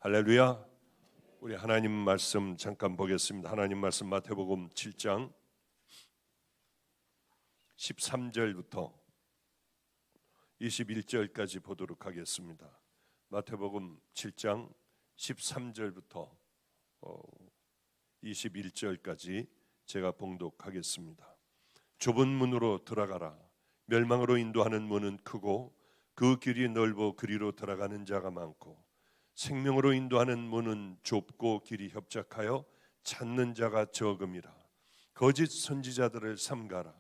할렐루야. 우리 하나님 말씀 잠깐 보겠습니다. 하나님 말씀 마태복음 7장 13절부터 21절까지 보도록 하겠습니다. 마태복음 7장 13절부터 21절까지 제가 봉독하겠습니다. 좁은 문으로 들어가라. 멸망으로 인도하는 문은 크고 그 길이 넓어 그리로 들어가는 자가 많고 생명으로 인도하는 문은 좁고 길이 협착하여 찾는 자가 적음이라. 거짓 선지자들을 삼가라.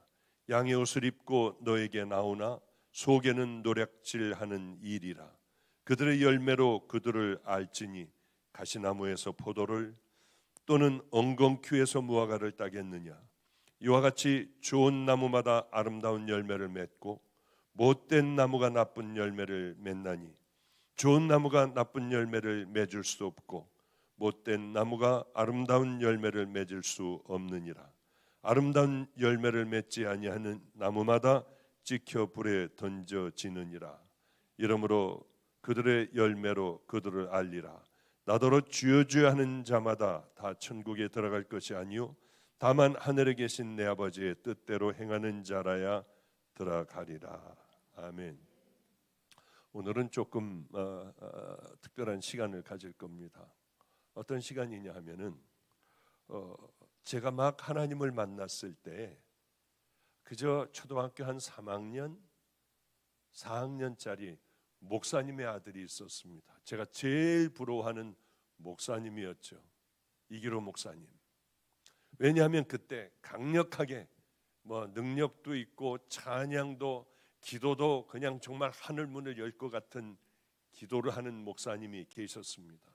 양의 옷을 입고 너에게 나오나 속에는 노략질하는 일이라. 그들의 열매로 그들을 알지니 가시나무에서 포도를 또는 엉겅퀴에서 무화과를 따겠느냐. 이와 같이 좋은 나무마다 아름다운 열매를 맺고 못된 나무가 나쁜 열매를 맺나니 좋은 나무가 나쁜 열매를 맺을 수 없고 못된 나무가 아름다운 열매를 맺을 수 없느니라. 아름다운 열매를 맺지 아니하는 나무마다 찍혀 불에 던져지느니라. 이러므로 그들의 열매로 그들을 알리라. 나더러 주여 주여 하는 자마다 다 천국에 들어갈 것이 아니요 다만 하늘에 계신 내 아버지의 뜻대로 행하는 자라야 들어가리라. 아멘. 오늘은 조금 특별한 시간을 가질 겁니다. 어떤 시간이냐 하면은 제가 막 하나님을 만났을 때 그저 초등학교 한 3학년, 4학년짜리 목사님의 아들이 있었습니다. 제가 제일 부러워하는 목사님이었죠. 이기로 목사님. 왜냐하면 그때 강력하게 능력도 있고 찬양도 기도도 그냥 정말 하늘 문을 열 것 같은 기도를 하는 목사님이 계셨습니다.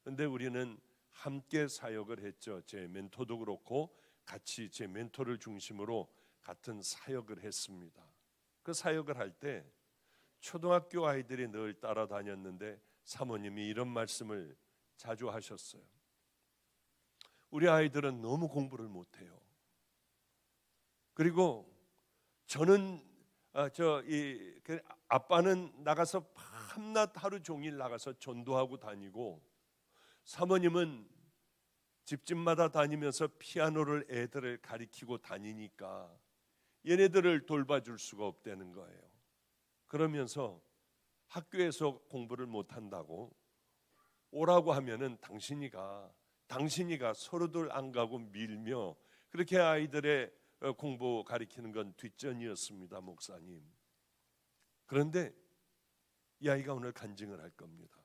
그런데 우리는 함께 사역을 했죠. 제 멘토도 그렇고 같이 제 멘토를 중심으로 같은 사역을 했습니다. 그 사역을 할 때 초등학교 아이들이 늘 따라다녔는데 사모님이 이런 말씀을 자주 하셨어요. 우리 아이들은 너무 공부를 못해요. 그리고 저는 아빠는 나가서 밤낮 하루 종일 나가서 전도하고 다니고 사모님은 집집마다 다니면서 피아노를 애들을 가리키고 다니니까 얘네들을 돌봐줄 수가 없다는 거예요. 그러면서 학교에서 공부를 못한다고 오라고 하면은 당신이가 서로들 안 가고 밀며 그렇게 아이들의 공부 가리키는 건 뒷전이었습니다, 목사님. 그런데 이 아이가 오늘 간증을 할 겁니다.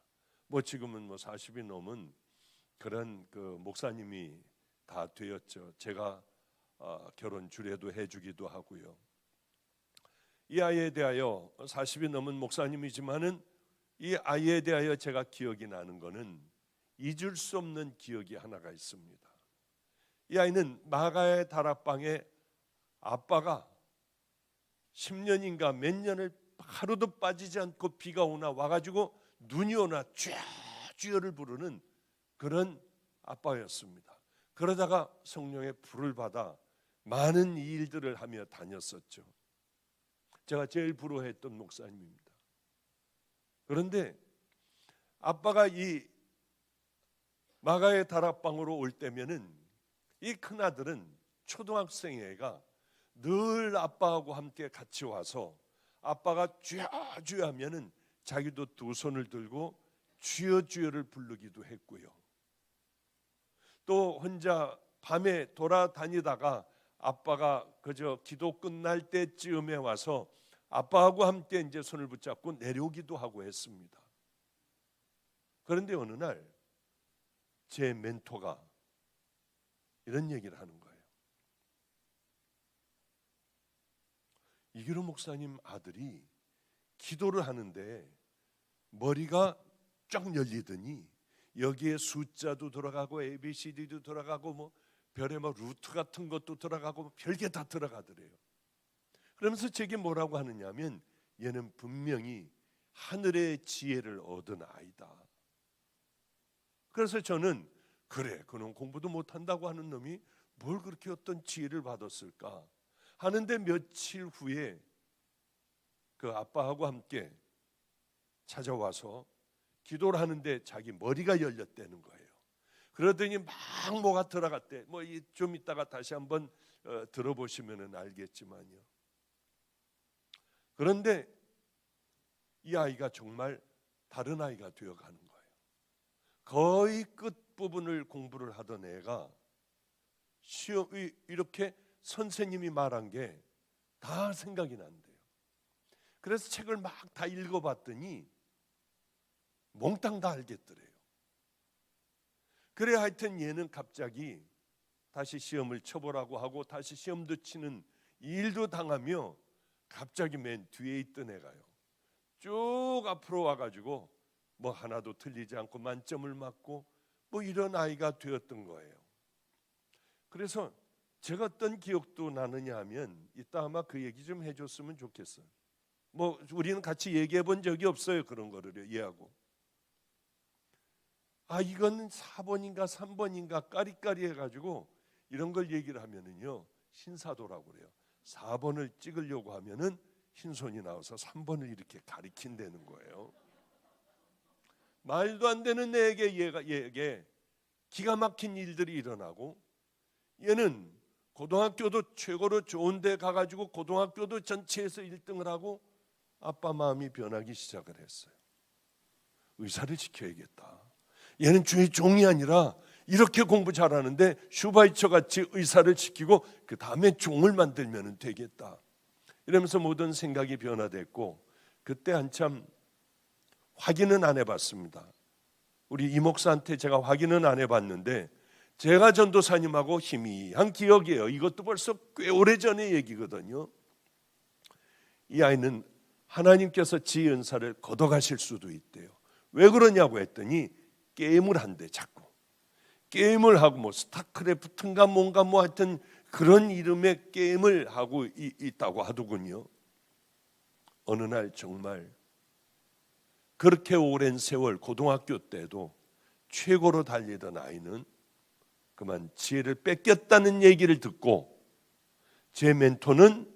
지금은 40이 넘은 그런 그 목사님이 다 되었죠. 제가 결혼 주례도 해주기도 하고요. 이 아이에 대하여 40이 넘은 목사님이지만은 이 아이에 대하여 제가 기억이 나는 거는 잊을 수 없는 기억이 하나가 있습니다. 이 아이는 마가의 다락방에 아빠가 10년인가 몇 년을 하루도 빠지지 않고 비가 오나 와가지고 눈이 오나 쥐어를 부르는 그런 아빠였습니다. 그러다가 성령의 불을 받아 많은 일들을 하며 다녔었죠. 제가 제일 부러워했던 목사님입니다. 그런데 아빠가 이 마가의 다락방으로 올 때면은 이 큰아들은 초등학생 애가 늘 아빠하고 함께 같이 와서 아빠가 쥐어 하면은 자기도 두 손을 들고 쥐어를 부르기도 했고요. 또 혼자 밤에 돌아다니다가 아빠가 그저 기도 끝날 때쯤에 와서 아빠하고 함께 이제 손을 붙잡고 내려오기도 하고 했습니다. 그런데 어느 날 제 멘토가 이런 얘기를 하는 거예요. 이기로 목사님 아들이 기도를 하는데 머리가 쫙 열리더니 여기에 숫자도 들어가고 ABCD도 들어가고 별의 루트 같은 것도 들어가고 별게 다 들어가더래요. 그러면서 제게 뭐라고 하느냐면 얘는 분명히 하늘의 지혜를 얻은 아이다. 그래서 저는 그래, 그놈 공부도 못한다고 하는 놈이 뭘 그렇게 어떤 지혜를 받았을까 하는데 며칠 후에 그 아빠하고 함께 찾아와서 기도를 하는데 자기 머리가 열렸다는 거예요. 그러더니 막 뭐가 들어갔대. 뭐 좀 이따가 다시 한번 들어보시면 알겠지만요. 그런데 이 아이가 정말 다른 아이가 되어가는 거예요. 거의 끝부분을 공부를 하던 애가 이렇게 선생님이 말한 게 다 생각이 난대요. 그래서 책을 막 다 읽어봤더니 몽땅 다 알겠더래요. 그래 하여튼 얘는 갑자기 다시 시험을 쳐보라고 하고 다시 시험도 치는 일도 당하며 갑자기 맨 뒤에 있던 애가요, 쭉 앞으로 와가지고 뭐 하나도 틀리지 않고 만점을 맞고 뭐 이런 아이가 되었던 거예요. 그래서 제가 어떤 기억도 나느냐 하면 이따 아마 그 얘기 좀 해줬으면 좋겠어요. 뭐 우리는 같이 얘기해 본 적이 없어요. 그런 거를 얘하고. 이건 4번인가 3번인가 까리까리 해가지고 이런 걸 얘기를 하면은요, 신사도라고 그래요. 4번을 찍으려고 하면은 흰손이 나와서 3번을 이렇게 가리킨다는 거예요. 말도 안 되는 얘에게 기가 막힌 일들이 일어나고, 얘는 고등학교도 최고로 좋은 데 가가지고 고등학교도 전체에서 1등을 하고 아빠 마음이 변하기 시작을 했어요. 의사를 지켜야겠다. 얘는 주의 종이 아니라 이렇게 공부 잘하는데 슈바이처 같이 의사를 지키고 그 다음에 종을 만들면 되겠다. 이러면서 모든 생각이 변화됐고, 그때 한참 확인은 안 해봤습니다. 우리 이목사한테 제가 확인은 안 해봤는데, 제가 전도사님하고 희미한 기억이에요. 이것도 벌써 꽤 오래전의 얘기거든요. 이 아이는 하나님께서 지혜 은사를 걷어가실 수도 있대요. 왜 그러냐고 했더니 게임을 한대. 자꾸 게임을 하고 뭐 스타크래프트인가 뭔가 뭐 하여튼 그런 이름의 게임을 하고 있다고 하더군요. 어느 날 정말 그렇게 오랜 세월 고등학교 때도 최고로 달리던 아이는 그만 지혜를 뺏겼다는 얘기를 듣고, 제 멘토는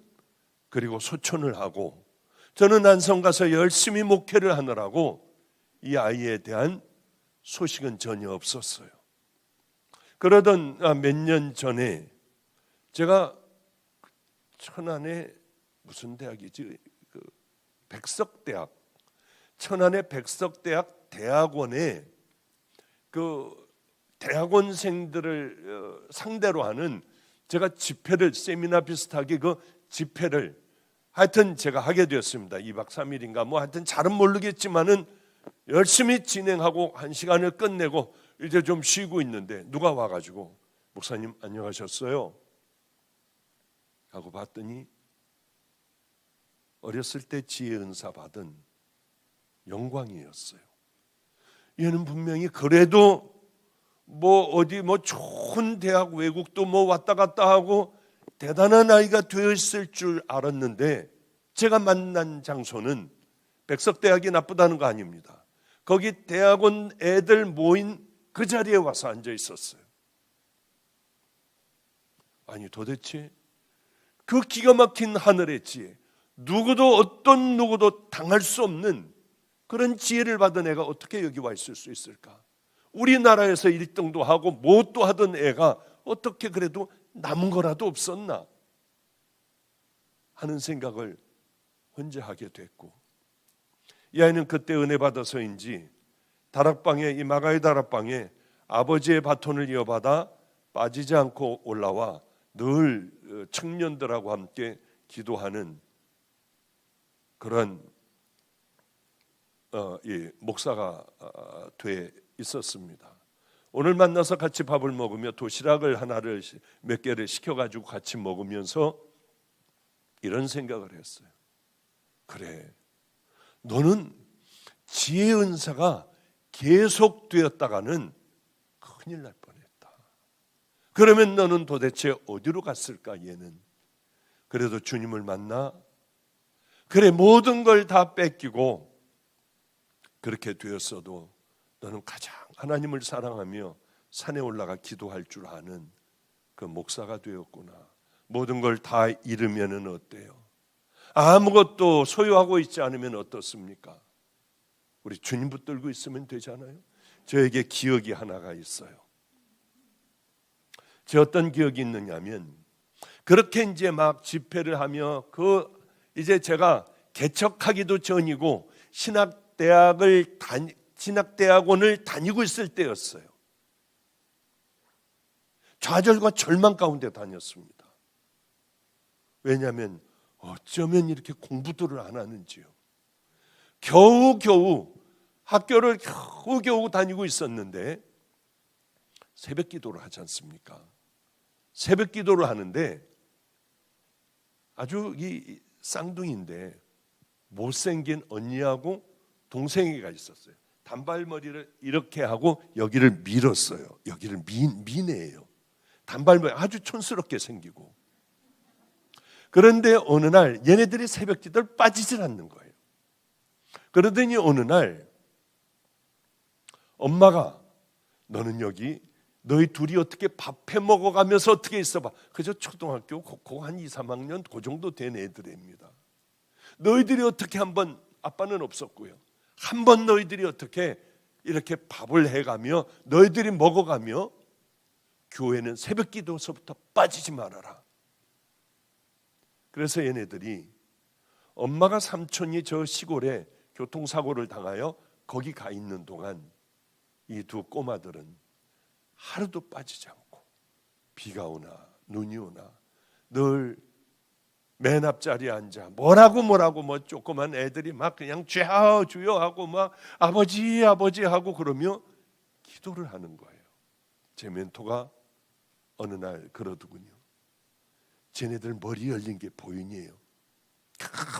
그리고 소천을 하고 저는 안성 가서 열심히 목회를 하느라고 이 아이에 대한 소식은 전혀 없었어요. 그러던 몇 년 전에 제가 천안의 무슨 대학이지? 백석대학, 천안의 백석대학 대학원에 그 대학원생들을 상대로 하는 제가 집회를, 세미나 비슷하게 그 집회를 하여튼 제가 하게 되었습니다. 2박 3일인가 뭐 하여튼 잘은 모르겠지만은 열심히 진행하고 1시간을 끝내고 이제 좀 쉬고 있는데 누가 와가지고 목사님 안녕하셨어요? 하고 봤더니 어렸을 때 지혜 은사 받은 영광이었어요. 얘는 분명히 그래도 뭐 어디 뭐 좋은 대학 외국도 뭐 왔다 갔다 하고 대단한 아이가 되었을 줄 알았는데, 제가 만난 장소는 백석대학이 나쁘다는 거 아닙니다. 거기 대학원 애들 모인 그 자리에 와서 앉아 있었어요. 아니 도대체 그 기가 막힌 하늘의 지혜, 누구도 어떤 누구도 당할 수 없는 그런 지혜를 받은 애가 어떻게 여기 와 있을 수 있을까? 우리나라에서 1등도 하고 뭣도 하던 애가 어떻게 그래도 남은 거라도 없었나 하는 생각을 혼자 하게 됐고, 이 아이는 그때 은혜 받아서인지 다락방에, 이 마가의 다락방에 아버지의 바톤을 이어받아 빠지지 않고 올라와 늘 청년들하고 함께 기도하는 그런 목사가 돼 있었습니다. 오늘 만나서 같이 밥을 먹으며 도시락을 하나를 몇 개를 시켜가지고 같이 먹으면서 이런 생각을 했어요. 그래, 너는 지혜 은사가 계속되었다가는 큰일 날 뻔했다. 그러면 너는 도대체 어디로 갔을까? 얘는 그래도 주님을 만나, 그래 모든 걸 다 뺏기고 그렇게 되었어도 너는 가장 하나님을 사랑하며 산에 올라가 기도할 줄 아는 그 목사가 되었구나. 모든 걸 다 잃으면 어때요? 아무것도 소유하고 있지 않으면 어떻습니까? 우리 주님 붙들고 있으면 되잖아요. 저에게 기억이 하나가 있어요. 제 어떤 기억이 있느냐면, 그렇게 이제 막 집회를 하며 이제 제가 개척하기도 전이고 신학대학원을 다니고 있을 때였어요. 좌절과 절망 가운데 다녔습니다. 왜냐하면 어쩌면 이렇게 공부들을 안 하는지요. 겨우겨우 학교를 겨우겨우 다니고 있었는데 새벽 기도를 하지 않습니까? 새벽 기도를 하는데 아주 이 쌍둥이인데 못생긴 언니하고 동생이가 있었어요. 단발머리를 이렇게 하고 여기를 밀었어요. 여기를 미네요. 단발머리 아주 촌스럽게 생기고. 그런데 어느 날 얘네들이 새벽 기도를 빠지질 않는 거예요. 그러더니 어느 날 엄마가 너는 여기 너희 둘이 어떻게 밥해 먹어가면서 어떻게 있어봐. 그저 초등학교 한 2, 3학년 그 정도 된 애들입니다. 너희들이 어떻게 한번, 아빠는 없었고요, 한번 너희들이 어떻게 이렇게 밥을 해가며 너희들이 먹어가며 교회는 새벽 기도서부터 빠지지 말아라. 그래서 얘네들이 엄마가 삼촌이 저 시골에 교통사고를 당하여 거기 가 있는 동안 이 두 꼬마들은 하루도 빠지지 않고 비가 오나 눈이 오나 늘 맨 앞자리에 앉아 뭐라고 뭐 조그만 애들이 막 그냥 주여 주여 하고 막 아버지 아버지 하고 그러며 기도를 하는 거예요. 제 멘토가 어느 날 그러더군요. 쟤네들 머리 열린 게 보이니에요.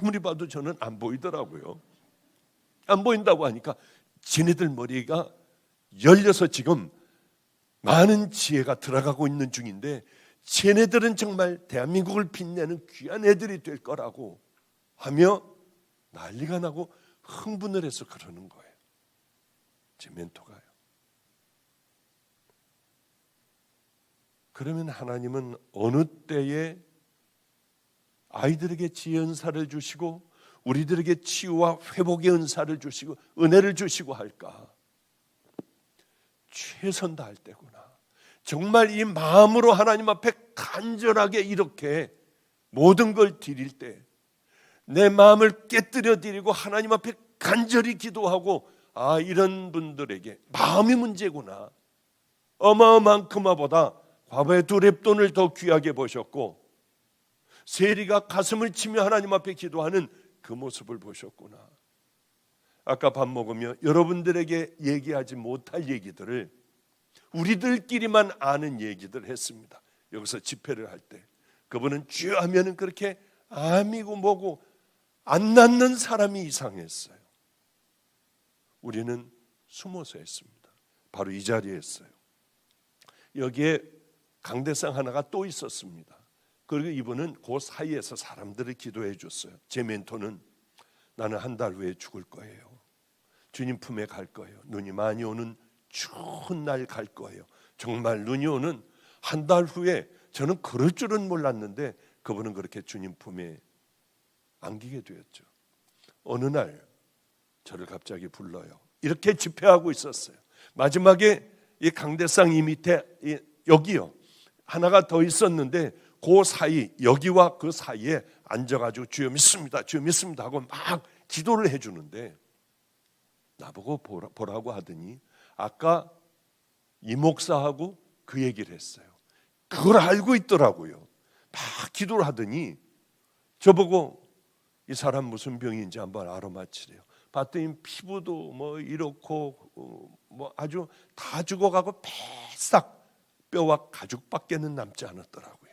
아무리 봐도 저는 안 보이더라고요. 안 보인다고 하니까 쟤네들 머리가 열려서 지금 많은 지혜가 들어가고 있는 중인데 쟤네들은 정말 대한민국을 빛내는 귀한 애들이 될 거라고 하며 난리가 나고 흥분을 해서 그러는 거예요. 제 멘토가요. 그러면 하나님은 어느 때에 아이들에게 지혜 은사를 주시고 우리들에게 치유와 회복의 은사를 주시고 은혜를 주시고 할까? 최선 다할 때구나. 정말 이 마음으로 하나님 앞에 간절하게 이렇게 모든 걸 드릴 때 내 마음을 깨뜨려 드리고 하나님 앞에 간절히 기도하고 이런 분들에게 마음이 문제구나. 어마어마한 금화보다 과거의 두 렙돈을 더 귀하게 보셨고 세리가 가슴을 치며 하나님 앞에 기도하는 그 모습을 보셨구나. 아까 밥 먹으며 여러분들에게 얘기하지 못할 얘기들을 우리들끼리만 아는 얘기들 했습니다. 여기서 집회를 할 때 그분은 주여 하면은 그렇게 암이고 뭐고 안 낫는 사람이 이상했어요. 우리는 숨어서 했습니다. 바로 이 자리에 했어요. 여기에 강대상 하나가 또 있었습니다. 그리고 이분은 그 사이에서 사람들을 기도해 줬어요. 제 멘토는 나는 한 달 후에 죽을 거예요. 주님 품에 갈 거예요. 눈이 많이 오는 추운 날 갈 거예요. 정말 눈이 오는 한 달 후에 저는 그럴 줄은 몰랐는데 그분은 그렇게 주님 품에 안기게 되었죠. 어느 날 저를 갑자기 불러요. 이렇게 집회하고 있었어요. 마지막에 이 강대상 이 밑에 여기요 하나가 더 있었는데 그 사이 여기와 그 사이에 앉아가지고 주여 믿습니다 주여 믿습니다 하고 막 기도를 해주는데 나보고 보라고 하더니 아까 이 목사하고 그 얘기를 했어요. 그걸 알고 있더라고요. 막 기도를 하더니 저보고 이 사람 무슨 병인지 한번 알아맞히래요. 봤더니 피부도 뭐 이렇고 뭐 아주 다 죽어가고 빼싹 뼈와 가죽밖에는 남지 않았더라고요.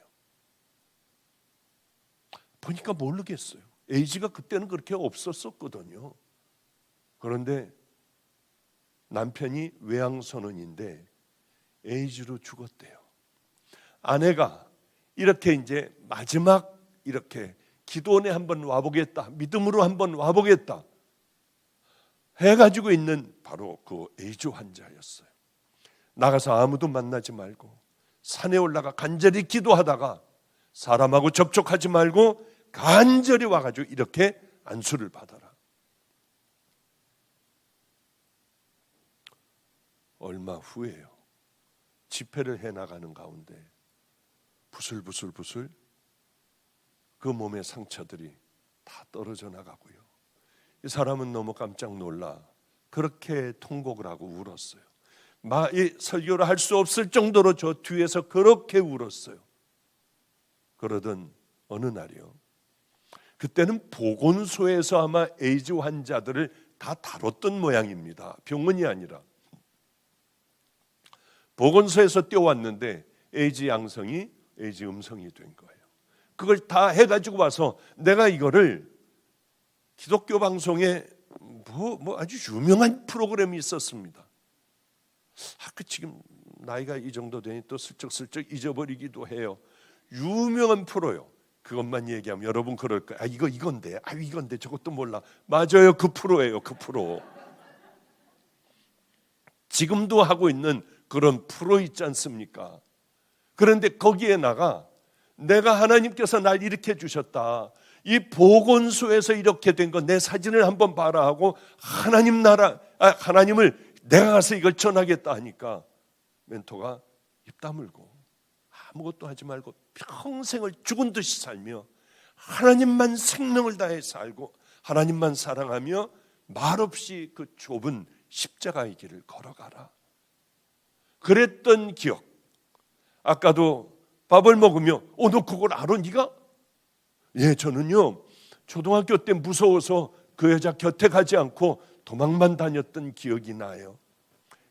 보니까 모르겠어요. 에이즈가 그때는 그렇게 없었거든요. 그런데 남편이 외양선언인데 에이즈로 죽었대요. 아내가 이렇게 이제 마지막 이렇게 기도원에 한번 와보겠다, 믿음으로 한번 와보겠다 해가지고 있는 바로 그 에이즈 환자였어요. 나가서 아무도 만나지 말고 산에 올라가 간절히 기도하다가 사람하고 접촉하지 말고 간절히 와가지고 이렇게 안수를 받아라. 얼마 후에요. 집회를 해나가는 가운데 부슬부슬 그 몸의 상처들이 다 떨어져 나가고요. 이 사람은 너무 깜짝 놀라 그렇게 통곡을 하고 울었어요. 이 설교를 할 수 없을 정도로 저 뒤에서 그렇게 울었어요. 그러던 어느 날이요. 그때는 보건소에서 아마 에이즈 환자들을 다 다뤘던 모양입니다. 병원이 아니라. 보건소에서 뛰어왔는데 에이즈 양성이 에이즈 음성이 된 거예요. 그걸 다 해가지고 와서 내가 이거를 기독교 방송에 뭐 아주 유명한 프로그램이 있었습니다. 지금 나이가 이 정도 되니 또 슬쩍슬쩍 잊어버리기도 해요. 유명한 프로요. 그것만 얘기하면 여러분 그럴 거예요. 이건데 저것도 몰라. 맞아요. 그 프로예요. 그 프로. 지금도 하고 있는 그런 프로 있지 않습니까? 그런데 거기에 내가 하나님께서 날 일으켜 주셨다. 이 보건소에서 이렇게 된 거 내 사진을 한번 봐라 하고 하나님을 내가 가서 이걸 전하겠다 하니까 멘토가 입 다물고 아무것도 하지 말고 평생을 죽은 듯이 살며 하나님만 생명을 다해 살고 하나님만 사랑하며 말없이 그 좁은 십자가의 길을 걸어가라. 그랬던 기억. 아까도 밥을 먹으며 너 그걸 알아 네가? 예, 저는요 초등학교 때 무서워서 그 여자 곁에 가지 않고 도망만 다녔던 기억이 나요.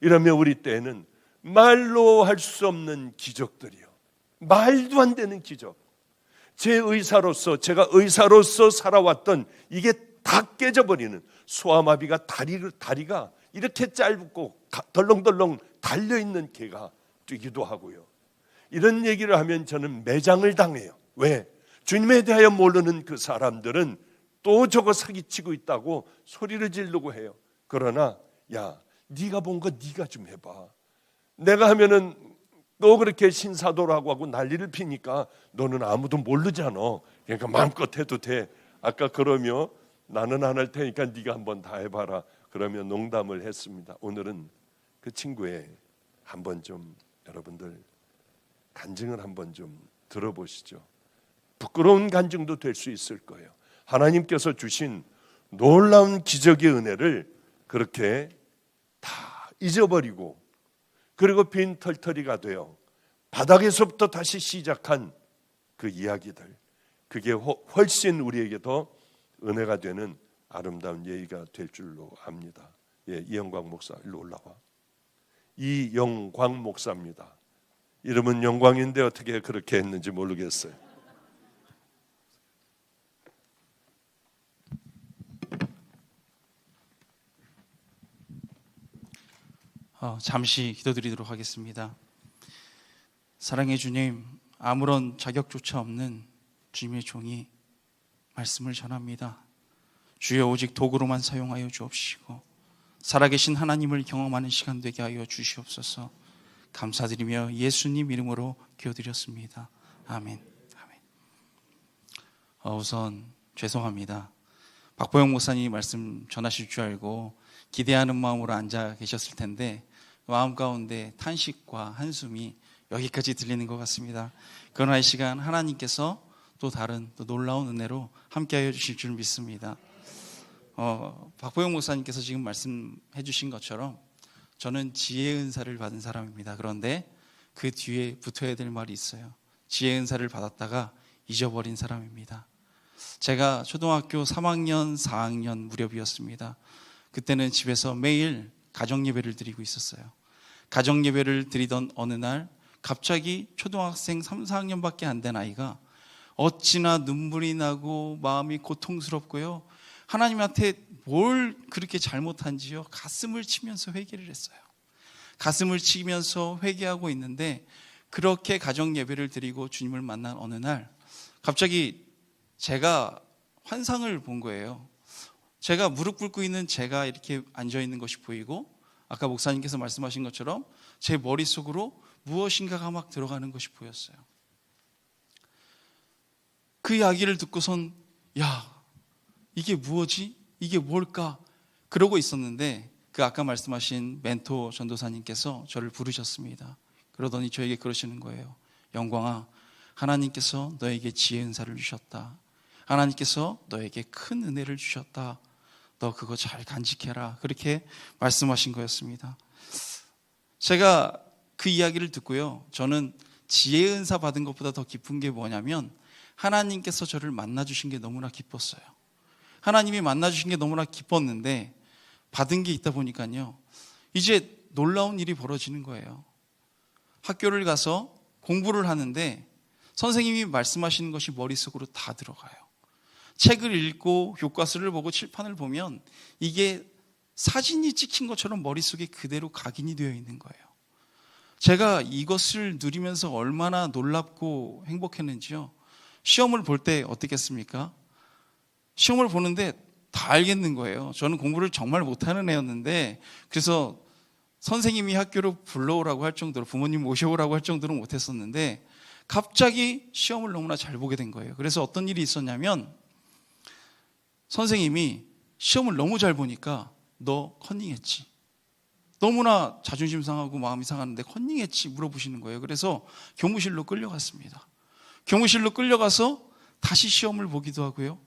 이러면 우리 때에는 말로 할 수 없는 기적들이요. 말도 안 되는 기적. 제가 의사로서 살아왔던 이게 다 깨져버리는 소아마비가 다리가 이렇게 짧고 덜렁덜렁 달려있는 개가 뛰기도 하고요. 이런 얘기를 하면 저는 매장을 당해요. 왜? 주님에 대하여 모르는 그 사람들은 또 저거 사기치고 있다고 소리를 지르고 해요. 그러나 네가 본 거 네가 좀 해봐. 내가 하면은 너 그렇게 신사도라고 하고 난리를 피니까 너는 아무도 모르잖아. 그러니까 마음껏 해도 돼. 아까 그러며 나는 안 할 테니까 네가 한번 다 해봐라. 그러면 농담을 했습니다. 오늘은 그 친구의 한번 좀 여러분들 간증을 한번 좀 들어보시죠. 부끄러운 간증도 될 수 있을 거예요. 하나님께서 주신 놀라운 기적의 은혜를 그렇게 다 잊어버리고 그리고 빈 털터리가 되어 바닥에서부터 다시 시작한 그 이야기들, 그게 훨씬 우리에게 더 은혜가 되는 아름다운 예의가 될 줄로 압니다. 이영광 목사 일로 올라와. 이영광 목사입니다. 이름은 영광인데 어떻게 그렇게 했는지 모르겠어요. 잠시 기도드리도록 하겠습니다. 사랑의 주님, 아무런 자격조차 없는 주님의 종이 말씀을 전합니다. 주여, 오직 도구로만 사용하여 주옵시고 살아계신 하나님을 경험하는 시간 되게 하여 주시옵소서. 감사드리며 예수님 이름으로 기도드렸습니다. 아멘. 우선 죄송합니다. 박보영 목사님 말씀 전하실 줄 알고 기대하는 마음으로 앉아 계셨을 텐데 마음 가운데 탄식과 한숨이 여기까지 들리는 것 같습니다. 그러나 이 시간 하나님께서 또 다른 또 놀라운 은혜로 함께하여 주실 줄 믿습니다. 박보영 목사님께서 지금 말씀해 주신 것처럼 저는 지혜의 은사를 받은 사람입니다. 그런데 그 뒤에 붙어야 될 말이 있어요. 지혜의 은사를 받았다가 잊어버린 사람입니다. 제가 초등학교 3학년, 4학년 무렵이었습니다. 그때는 집에서 매일 가정예배를 드리고 있었어요. 가정예배를 드리던 어느 날 갑자기 초등학생 3, 4학년밖에 안 된 아이가 어찌나 눈물이 나고 마음이 고통스럽고요. 하나님한테 뭘 그렇게 잘못한지요. 가슴을 치면서 회개를 했어요. 가슴을 치면서 회개하고 있는데 그렇게 가정예배를 드리고 주님을 만난 어느 날 갑자기 제가 환상을 본 거예요. 제가 무릎 꿇고 있는 제가 이렇게 앉아있는 것이 보이고 아까 목사님께서 말씀하신 것처럼 제 머릿속으로 무엇인가가 막 들어가는 것이 보였어요. 그 이야기를 듣고선 이게 뭐지? 이게 뭘까? 그러고 있었는데 그 아까 말씀하신 멘토 전도사님께서 저를 부르셨습니다. 그러더니 저에게 그러시는 거예요. 영광아, 하나님께서 너에게 지혜 은사를 주셨다. 하나님께서 너에게 큰 은혜를 주셨다. 너 그거 잘 간직해라. 그렇게 말씀하신 거였습니다. 제가 그 이야기를 듣고요, 저는 지혜 은사 받은 것보다 더 기쁜 게 뭐냐면 하나님께서 저를 만나주신 게 너무나 기뻤어요. 하나님이 만나주신 게 너무나 기뻤는데 받은 게 있다 보니까요, 이제 놀라운 일이 벌어지는 거예요. 학교를 가서 공부를 하는데 선생님이 말씀하시는 것이 머릿속으로 다 들어가요. 책을 읽고 교과서를 보고 칠판을 보면 이게 사진이 찍힌 것처럼 머릿속에 그대로 각인이 되어 있는 거예요. 제가 이것을 누리면서 얼마나 놀랍고 행복했는지요. 시험을 볼 때 어떻겠습니까? 시험을 보는데 다 알겠는 거예요. 저는 공부를 정말 못하는 애였는데, 그래서 선생님이 학교로 불러오라고 할 정도로, 부모님 모셔오라고 할 정도로 못했었는데 갑자기 시험을 너무나 잘 보게 된 거예요. 그래서 어떤 일이 있었냐면 선생님이 시험을 너무 잘 보니까 너 컨닝했지? 너무나 자존심 상하고 마음이 상하는데 컨닝했지? 물어보시는 거예요. 그래서 교무실로 끌려갔습니다. 교무실로 끌려가서 다시 시험을 보기도 하고요.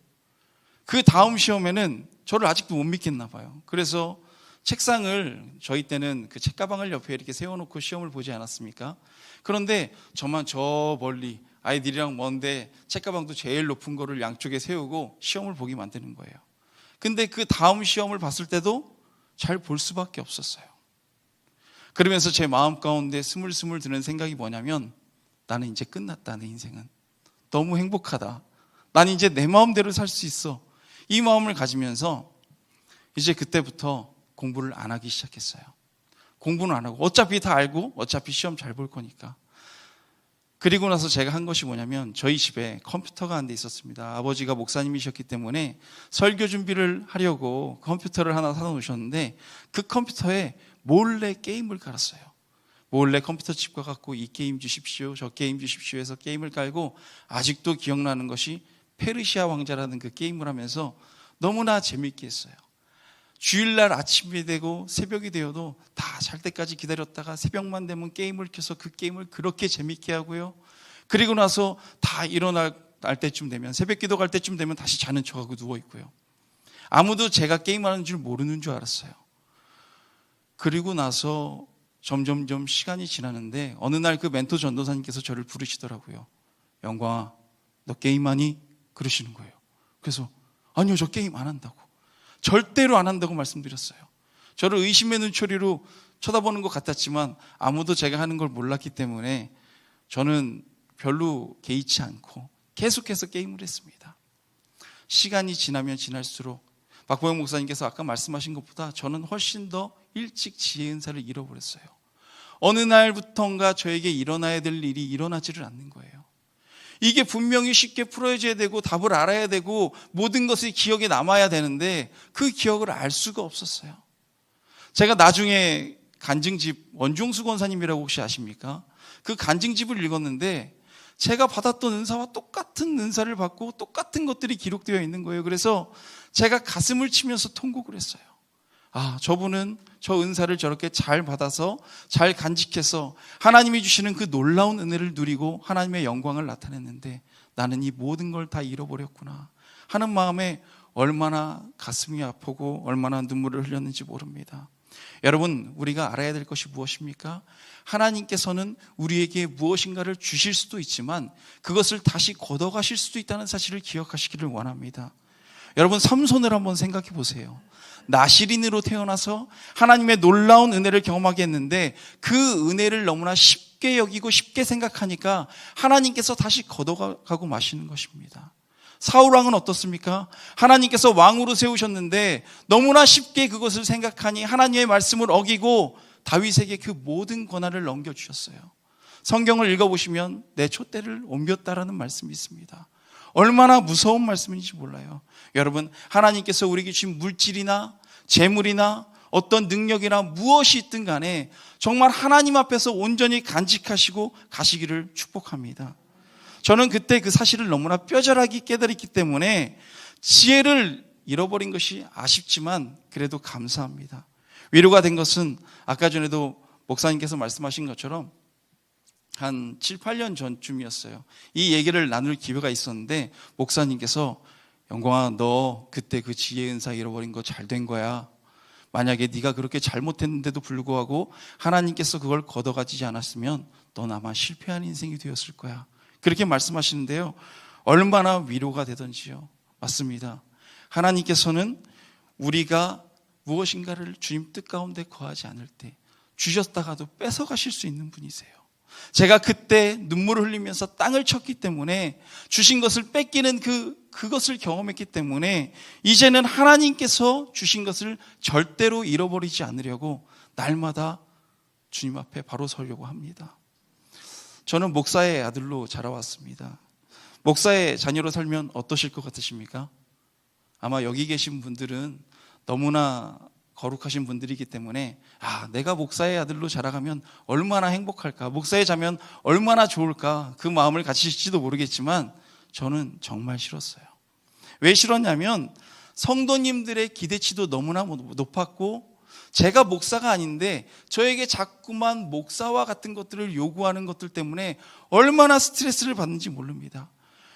그 다음 시험에는 저를 아직도 못 믿겠나 봐요. 그래서 책상을, 저희 때는 그 책가방을 옆에 이렇게 세워놓고 시험을 보지 않았습니까? 그런데 저만 저 멀리 아이들이랑 먼데 책가방도 제일 높은 거를 양쪽에 세우고 시험을 보게 만드는 거예요. 근데 그 다음 시험을 봤을 때도 잘 볼 수밖에 없었어요. 그러면서 제 마음 가운데 스물스물 드는 생각이 뭐냐면 나는 이제 끝났다. 내 인생은 너무 행복하다. 난 이제 내 마음대로 살 수 있어. 이 마음을 가지면서 이제 그때부터 공부를 안 하기 시작했어요. 공부는 안 하고 어차피 다 알고 어차피 시험 잘 볼 거니까. 그리고 나서 제가 한 것이 뭐냐면 저희 집에 컴퓨터가 한 대 있었습니다. 아버지가 목사님이셨기 때문에 설교 준비를 하려고 컴퓨터를 하나 사놓으셨는데 그 컴퓨터에 몰래 게임을 깔았어요. 몰래 컴퓨터 칩 가갖고 이 게임 주십시오, 저 게임 주십시오 해서 게임을 깔고, 아직도 기억나는 것이 페르시아 왕자라는 그 게임을 하면서 너무나 재밌게 했어요. 주일날 아침이 되고 새벽이 되어도 다 잘 때까지 기다렸다가 새벽만 되면 게임을 켜서 그 게임을 그렇게 재밌게 하고요. 그리고 나서 다 일어날 때쯤 되면, 새벽 기도 갈 때쯤 되면 다시 자는 척하고 누워있고요. 아무도 제가 게임하는 줄 모르는 줄 알았어요. 그리고 나서 점점점 시간이 지나는데 어느 날 그 멘토 전도사님께서 저를 부르시더라고요. 영광아, 너 게임하니? 그러시는 거예요. 그래서 아니요, 저 게임 안 한다고, 절대로 안 한다고 말씀드렸어요. 저를 의심의 눈초리로 쳐다보는 것 같았지만 아무도 제가 하는 걸 몰랐기 때문에 저는 별로 개의치 않고 계속해서 게임을 했습니다. 시간이 지나면 지날수록 박보영 목사님께서 아까 말씀하신 것보다 저는 훨씬 더 일찍 지혜 은사를 잃어버렸어요. 어느 날부턴가 저에게 일어나야 될 일이 일어나지를 않는 거예요. 이게 분명히 쉽게 풀어져야 되고 답을 알아야 되고 모든 것이 기억에 남아야 되는데 그 기억을 알 수가 없었어요. 제가 나중에 간증집, 원종수 권사님이라고 혹시 아십니까? 그 간증집을 읽었는데 제가 받았던 은사와 똑같은 은사를 받고 똑같은 것들이 기록되어 있는 거예요. 그래서 제가 가슴을 치면서 통곡을 했어요. 아, 저분은 저 은사를 저렇게 잘 받아서 잘 간직해서 하나님이 주시는 그 놀라운 은혜를 누리고 하나님의 영광을 나타냈는데 나는 이 모든 걸 다 잃어버렸구나 하는 마음에 얼마나 가슴이 아프고 얼마나 눈물을 흘렸는지 모릅니다. 여러분, 우리가 알아야 될 것이 무엇입니까? 하나님께서는 우리에게 무엇인가를 주실 수도 있지만 그것을 다시 걷어가실 수도 있다는 사실을 기억하시기를 원합니다. 여러분, 삼손을 한번 생각해 보세요. 나실인으로 태어나서 하나님의 놀라운 은혜를 경험하게 했는데 그 은혜를 너무나 쉽게 여기고 쉽게 생각하니까 하나님께서 다시 걷어가고 마시는 것입니다. 사울왕은 어떻습니까? 하나님께서 왕으로 세우셨는데 너무나 쉽게 그것을 생각하니 하나님의 말씀을 어기고 다윗에게 그 모든 권한을 넘겨주셨어요. 성경을 읽어보시면 내 촛대를 옮겼다라는 말씀이 있습니다. 얼마나 무서운 말씀인지 몰라요. 여러분, 하나님께서 우리에게 주신 물질이나 재물이나 어떤 능력이나 무엇이 있든 간에 정말 하나님 앞에서 온전히 간직하시고 가시기를 축복합니다. 저는 그때 그 사실을 너무나 뼈저하게 깨달았기 때문에 지혜를 잃어버린 것이 아쉽지만 그래도 감사합니다. 위로가 된 것은 아까 전에도 목사님께서 말씀하신 것처럼 한 7, 8년 전쯤이었어요. 이 얘기를 나눌 기회가 있었는데 목사님께서 영광아, 너 그때 그 지혜 은사 잃어버린 거 잘 된 거야. 만약에 네가 그렇게 잘못했는데도 불구하고 하나님께서 그걸 걷어가지지 않았으면 넌 아마 실패한 인생이 되었을 거야. 그렇게 말씀하시는데요, 얼마나 위로가 되던지요. 맞습니다. 하나님께서는 우리가 무엇인가를 주님 뜻 가운데 거하지 않을 때 주셨다가도 뺏어가실 수 있는 분이세요. 제가 그때 눈물을 흘리면서 땅을 쳤기 때문에, 주신 것을 뺏기는 그것을 경험했기 때문에 이제는 하나님께서 주신 것을 절대로 잃어버리지 않으려고 날마다 주님 앞에 바로 서려고 합니다. 저는 목사의 아들로 자라왔습니다. 목사의 자녀로 살면 어떠실 것 같으십니까? 아마 여기 계신 분들은 너무나 거룩하신 분들이기 때문에 내가 목사의 아들로 자라가면 얼마나 행복할까, 목사의 자면 얼마나 좋을까, 그 마음을 가지실지도 모르겠지만 저는 정말 싫었어요. 왜 싫었냐면 성도님들의 기대치도 너무나 높았고, 제가 목사가 아닌데 저에게 자꾸만 목사와 같은 것들을 요구하는 것들 때문에 얼마나 스트레스를 받는지 모릅니다.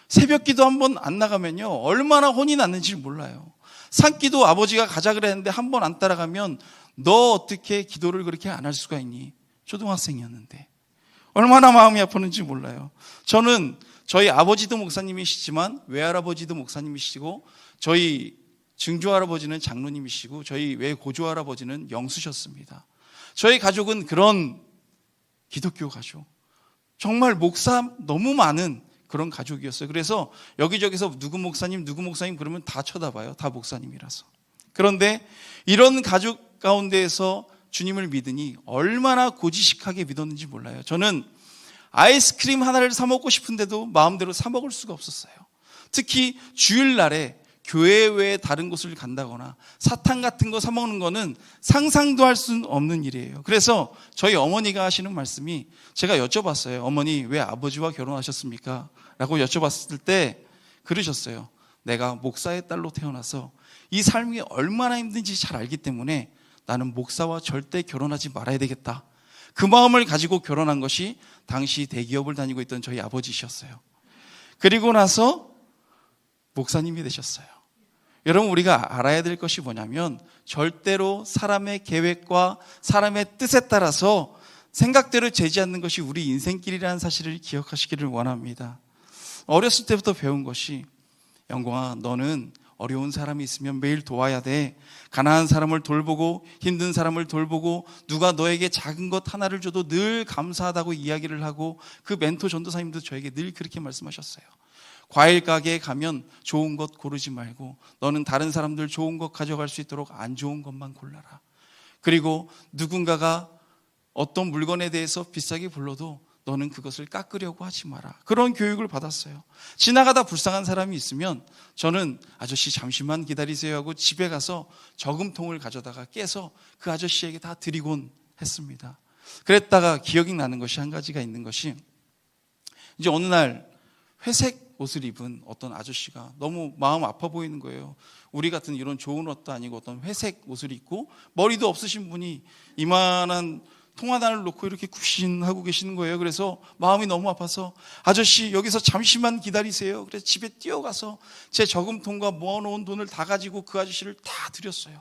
새벽 기도 한 번 안 나가면요 얼마나 혼이 났는지 몰라요. 산기도 아버지가 가자 그랬는데 한 번 안 따라가면 너 어떻게 기도를 그렇게 안 할 수가 있니? 초등학생이었는데 얼마나 마음이 아팠는지 몰라요. 저는 저희 아버지도 목사님이시지만 외할아버지도 목사님이시고, 저희 증조할아버지는 장로님이시고, 저희 외고조할아버지는 영수셨습니다. 저희 가족은 그런 기독교 가족, 정말 목사 너무 많은 그런 가족이었어요. 그래서 여기저기서 누구 목사님 그러면 다 쳐다봐요. 다 목사님이라서. 그런데 이런 가족 가운데에서 주님을 믿으니 얼마나 고지식하게 믿었는지 몰라요. 저는 아이스크림 하나를 사 먹고 싶은데도 마음대로 사 먹을 수가 없었어요. 특히 주일날에 교회 외에 다른 곳을 간다거나 사탕 같은 거 사 먹는 거는 상상도 할 수 없는 일이에요. 그래서 저희 어머니가 하시는 말씀이, 제가 여쭤봤어요. 어머니, 왜 아버지와 결혼하셨습니까? 라고 여쭤봤을 때 그러셨어요. 내가 목사의 딸로 태어나서 이 삶이 얼마나 힘든지 잘 알기 때문에 나는 목사와 절대 결혼하지 말아야 되겠다. 그 마음을 가지고 결혼한 것이 당시 대기업을 다니고 있던 저희 아버지셨어요. 그리고 나서 목사님이 되셨어요. 여러분, 우리가 알아야 될 것이 뭐냐면 절대로 사람의 계획과 사람의 뜻에 따라서 생각대로 되지 않는 것이 우리 인생길이라는 사실을 기억하시기를 원합니다. 어렸을 때부터 배운 것이, 영광아, 너는 어려운 사람이 있으면 매일 도와야 돼. 가난한 사람을 돌보고 힘든 사람을 돌보고 누가 너에게 작은 것 하나를 줘도 늘 감사하다고 이야기를 하고, 그 멘토 전도사님도 저에게 늘 그렇게 말씀하셨어요. 과일 가게에 가면 좋은 것 고르지 말고 너는 다른 사람들 좋은 것 가져갈 수 있도록 안 좋은 것만 골라라. 그리고 누군가가 어떤 물건에 대해서 비싸게 불러도 너는 그것을 깎으려고 하지 마라. 그런 교육을 받았어요. 지나가다 불쌍한 사람이 있으면 저는 아저씨 잠시만 기다리세요 하고 집에 가서 저금통을 가져다가 깨서 그 아저씨에게 다 드리곤 했습니다. 그랬다가 기억이 나는 것이 한 가지가 있는 것이, 이제 어느 날 회색 옷을 입은 어떤 아저씨가 너무 마음 아파 보이는 거예요. 우리 같은 이런 좋은 옷도 아니고 어떤 회색 옷을 입고 머리도 없으신 분이 이만한 통화단을 놓고 이렇게 굽신하고 계시는 거예요. 그래서 마음이 너무 아파서, 아저씨 여기서 잠시만 기다리세요. 그래서 집에 뛰어가서 제 저금통과 모아놓은 돈을 다 가지고 그 아저씨를 다 드렸어요.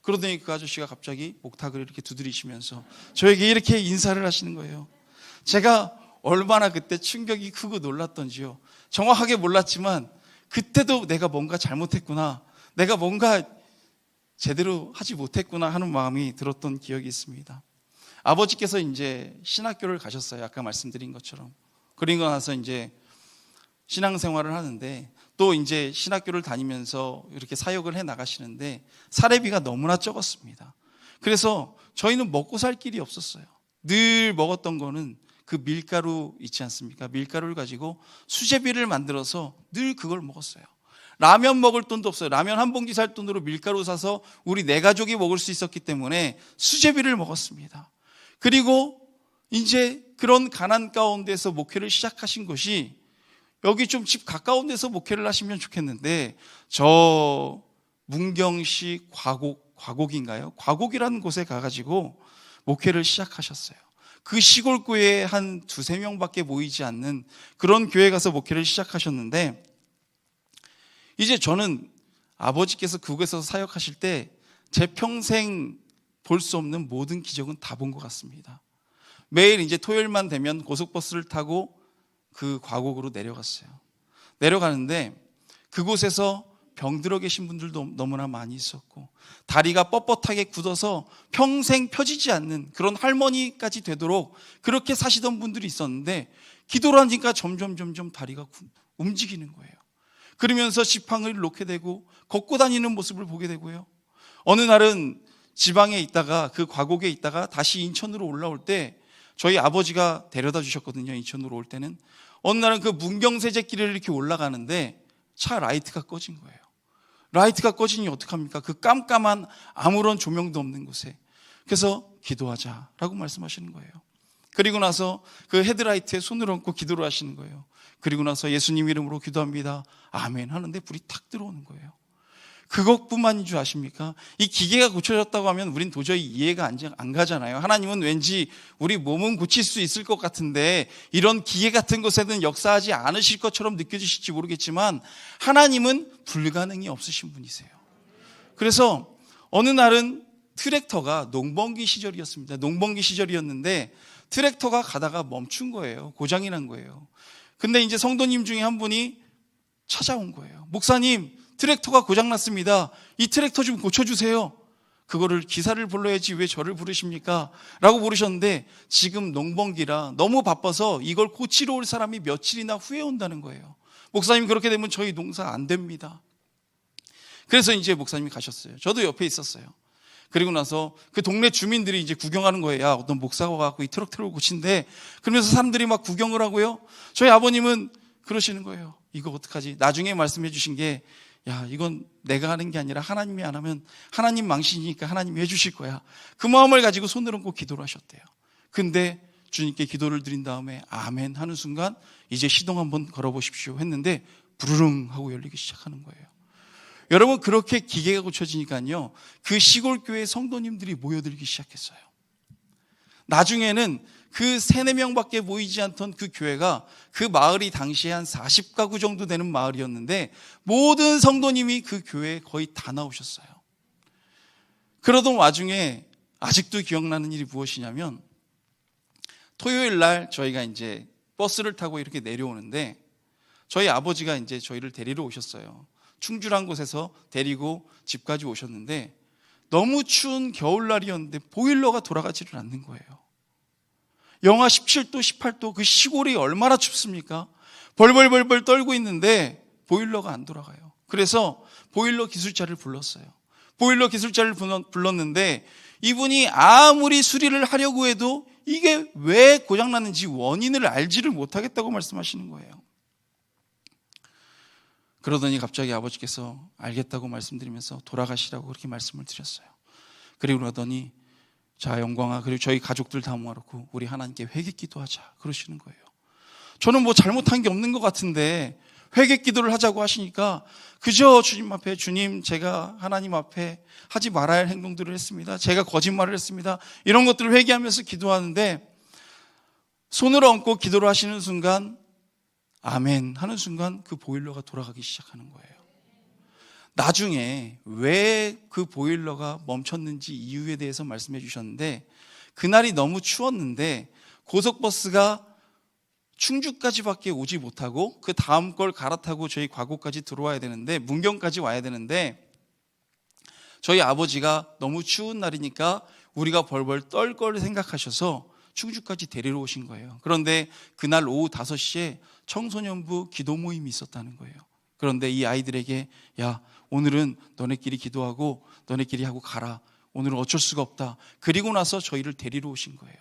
그러더니 그 아저씨가 갑자기 목탁을 이렇게 두드리시면서 저에게 이렇게 인사를 하시는 거예요. 제가 얼마나 그때 충격이 크고 놀랐던지요. 정확하게 몰랐지만 그때도 내가 뭔가 잘못했구나, 내가 뭔가 제대로 하지 못했구나 하는 마음이 들었던 기억이 있습니다. 아버지께서 이제 신학교를 가셨어요. 아까 말씀드린 것처럼. 그리고 나서 이제 신앙생활을 하는데, 또 이제 신학교를 다니면서 이렇게 사역을 해 나가시는데 사례비가 너무나 적었습니다. 그래서 저희는 먹고 살 길이 없었어요. 늘 먹었던 거는 그 밀가루 있지 않습니까? 밀가루를 가지고 수제비를 만들어서 늘 그걸 먹었어요. 라면 먹을 돈도 없어요. 라면 한 봉지 살 돈으로 밀가루 사서 우리 네 가족이 먹을 수 있었기 때문에 수제비를 먹었습니다. 그리고 이제 그런 가난 가운데서 목회를 시작하신 것이, 여기 좀 집 가까운 데서 목회를 하시면 좋겠는데 저 문경시 과곡인가요? 과곡이라는 곳에 가가지고 목회를 시작하셨어요. 그 시골 교회에 한 2-3명밖에 모이지 않는 그런 교회 가서 목회를 시작하셨는데, 이제 저는 아버지께서 그곳에서 사역하실 때 제 평생 볼 수 없는 모든 기적은 다 본 것 같습니다. 매일 이제 토요일만 되면 고속버스를 타고 그 과곡으로 내려갔어요. 내려가는데 그곳에서 병들어 계신 분들도 너무나 많이 있었고, 다리가 뻣뻣하게 굳어서 평생 펴지지 않는 그런 할머니까지 되도록 그렇게 사시던 분들이 있었는데, 기도를 하니까 점점 다리가 움직이는 거예요. 그러면서 지팡이를 놓게 되고 걷고 다니는 모습을 보게 되고요. 어느 날은 지방에 있다가, 그 과곡에 있다가 다시 인천으로 올라올 때 저희 아버지가 데려다 주셨거든요. 인천으로 올 때는. 어느 날은 그 문경세제길을 이렇게 올라가는데 차 라이트가 꺼진 거예요. 라이트가 꺼지니 어떡합니까? 그 깜깜한 아무런 조명도 없는 곳에. 그래서 기도하자라고 말씀하시는 거예요. 그리고 나서 그 헤드라이트에 손을 얹고 기도를 하시는 거예요. 그리고 나서 예수님 이름으로 기도합니다. 아멘 하는데 불이 탁 들어오는 거예요. 그것뿐만인 줄 아십니까? 이 기계가 고쳐졌다고 하면 우린 도저히 이해가 안 가잖아요. 하나님은 왠지 우리 몸은 고칠 수 있을 것 같은데 이런 기계 같은 것에는 역사하지 않으실 것처럼 느껴지실지 모르겠지만, 하나님은 불가능이 없으신 분이세요. 그래서 어느 날은 트랙터가 농번기 시절이었습니다. 농번기 시절이었는데 트랙터가 가다가 멈춘 거예요. 고장이 난 거예요. 근데 이제 성도님 중에 한 분이 찾아온 거예요. 목사님, 트랙터가 고장났습니다. 이 트랙터 좀 고쳐주세요. 그거를 기사를 불러야지 왜 저를 부르십니까? 라고 부르셨는데, 지금 농번기라 너무 바빠서 이걸 고치러 올 사람이 며칠이나 후에 온다는 거예요. 목사님, 그렇게 되면 저희 농사 안 됩니다. 그래서 이제 목사님이 가셨어요. 저도 옆에 있었어요. 그리고 나서 그 동네 주민들이 이제 구경하는 거예요. 야, 어떤 목사가 와갖고 이 트럭트럭을 고친대. 그러면서 사람들이 막 구경을 하고요. 저희 아버님은 그러시는 거예요. 이거 어떡하지? 나중에 말씀해 주신 게, 야, 이건 내가 하는 게 아니라 하나님이 안 하면 하나님 망신이니까 하나님이 해주실 거야. 그 마음을 가지고 손을 얹고 기도를 하셨대요. 근데 주님께 기도를 드린 다음에 아멘 하는 순간 이제 시동 한번 걸어보십시오 했는데 부르릉 하고 열리기 시작하는 거예요. 여러분, 그렇게 기계가 고쳐지니까요, 그 시골 교회 성도님들이 모여들기 시작했어요. 나중에는 그 3-4명밖에 모이지 않던 그 교회가, 그 마을이 당시에 한 40가구 정도 되는 마을이었는데 모든 성도님이 그 교회에 거의 다 나오셨어요. 그러던 와중에 아직도 기억나는 일이 무엇이냐면, 토요일 날 저희가 이제 버스를 타고 이렇게 내려오는데 저희 아버지가 이제 저희를 데리러 오셨어요. 충주란 곳에서 데리고 집까지 오셨는데 너무 추운 겨울날이었는데 보일러가 돌아가지를 않는 거예요. 영하 17도, 18도, 그 시골이 얼마나 춥습니까? 벌벌벌벌 떨고 있는데 보일러가 안 돌아가요. 그래서 보일러 기술자를 불렀어요. 보일러 기술자를 불렀는데 이분이 아무리 수리를 하려고 해도 이게 왜 고장났는지 원인을 알지를 못하겠다고 말씀하시는 거예요. 그러더니 갑자기 아버지께서 알겠다고 말씀드리면서 돌아가시라고 그렇게 말씀을 드렸어요. 그리고 그러더니, 자, 영광아, 그리고 저희 가족들 다 모아놓고 우리 하나님께 회개 기도하자 그러시는 거예요. 저는 뭐 잘못한 게 없는 것 같은데 회개 기도를 하자고 하시니까 그저 주님 앞에, 주님, 제가 하나님 앞에 하지 말아야 할 행동들을 했습니다. 제가 거짓말을 했습니다. 이런 것들을 회개하면서 기도하는데 손을 얹고 기도를 하시는 순간, 아멘 하는 순간 그 보일러가 돌아가기 시작하는 거예요. 나중에 왜 그 보일러가 멈췄는지 이유에 대해서 말씀해 주셨는데, 그날이 너무 추웠는데 고속버스가 충주까지밖에 오지 못하고 그 다음 걸 갈아타고 저희 과곡까지 들어와야 되는데, 문경까지 와야 되는데, 저희 아버지가 너무 추운 날이니까 우리가 벌벌 떨 걸 생각하셔서 충주까지 데리러 오신 거예요. 그런데 그날 오후 5시에 청소년부 기도 모임이 있었다는 거예요. 그런데 이 아이들에게, 야, 오늘은 너네끼리 기도하고 너네끼리 하고 가라. 오늘은 어쩔 수가 없다. 그리고 나서 저희를 데리러 오신 거예요.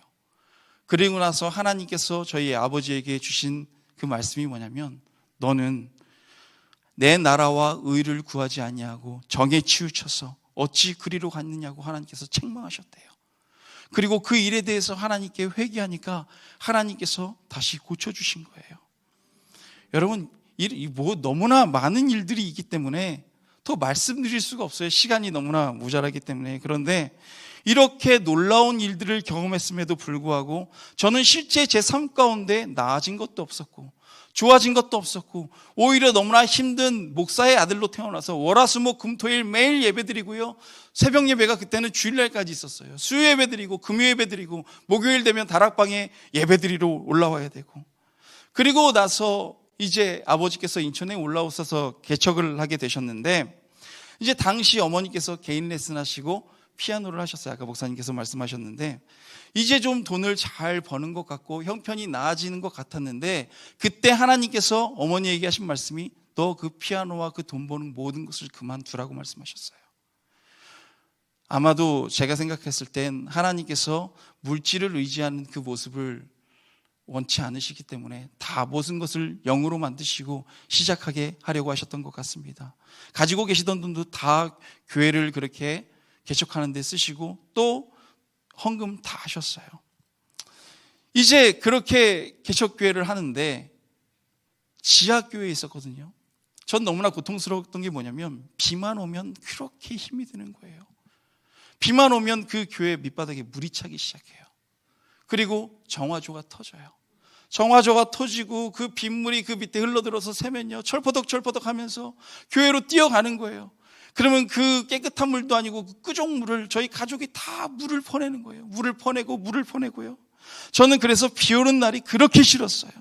그리고 나서 하나님께서 저희 아버지에게 주신 그 말씀이 뭐냐면, 너는 내 나라와 의를 구하지 아니하고 정에 치우쳐서 어찌 그리로 갔느냐고 하나님께서 책망하셨대요. 그리고 그 일에 대해서 하나님께 회개하니까 하나님께서 다시 고쳐주신 거예요. 여러분, 너무나 많은 일들이 있기 때문에 더 말씀드릴 수가 없어요. 시간이 너무나 모자라기 때문에. 그런데 이렇게 놀라운 일들을 경험했음에도 불구하고 저는 실제 제 삶 가운데 나아진 것도 없었고 좋아진 것도 없었고 오히려 너무나 힘든 목사의 아들로 태어나서 월화수목 금토일 매일 예배드리고요. 새벽 예배가 그때는 주일날까지 있었어요. 수요 예배드리고 금요 예배드리고 목요일 되면 다락방에 예배드리러 올라와야 되고, 그리고 나서 이제 아버지께서 인천에 올라오셔서 개척을 하게 되셨는데, 이제 당시 어머니께서 개인 레슨 하시고 피아노를 하셨어요. 아까 목사님께서 말씀하셨는데 이제 좀 돈을 잘 버는 것 같고 형편이 나아지는 것 같았는데, 그때 하나님께서 어머니에게 하신 말씀이 너 그 피아노와 그 돈 버는 모든 것을 그만두라고 말씀하셨어요. 아마도 제가 생각했을 땐 하나님께서 물질을 의지하는 그 모습을 원치 않으시기 때문에 다 모든 것을 영으로 만드시고 시작하게 하려고 하셨던 것 같습니다. 가지고 계시던 돈도 다 교회를 그렇게 개척하는 데 쓰시고 또 헌금 다 하셨어요. 이제 그렇게 개척교회를 하는데 지하교회에 있었거든요. 전 너무나 고통스러웠던 게 뭐냐면 비만 오면 그렇게 힘이 드는 거예요. 비만 오면 그 교회 밑바닥에 물이 차기 시작해요. 그리고 정화조가 터져요. 정화조가 터지고 그 빗물이 그 밑에 흘러들어서 새면요 철퍼덕 하면서 교회로 뛰어가는 거예요. 그러면 그 깨끗한 물도 아니고 그 끄종물을 저희 가족이 다 물을 퍼내는 거예요. 물을 퍼내고요. 저는 그래서 비 오는 날이 그렇게 싫었어요.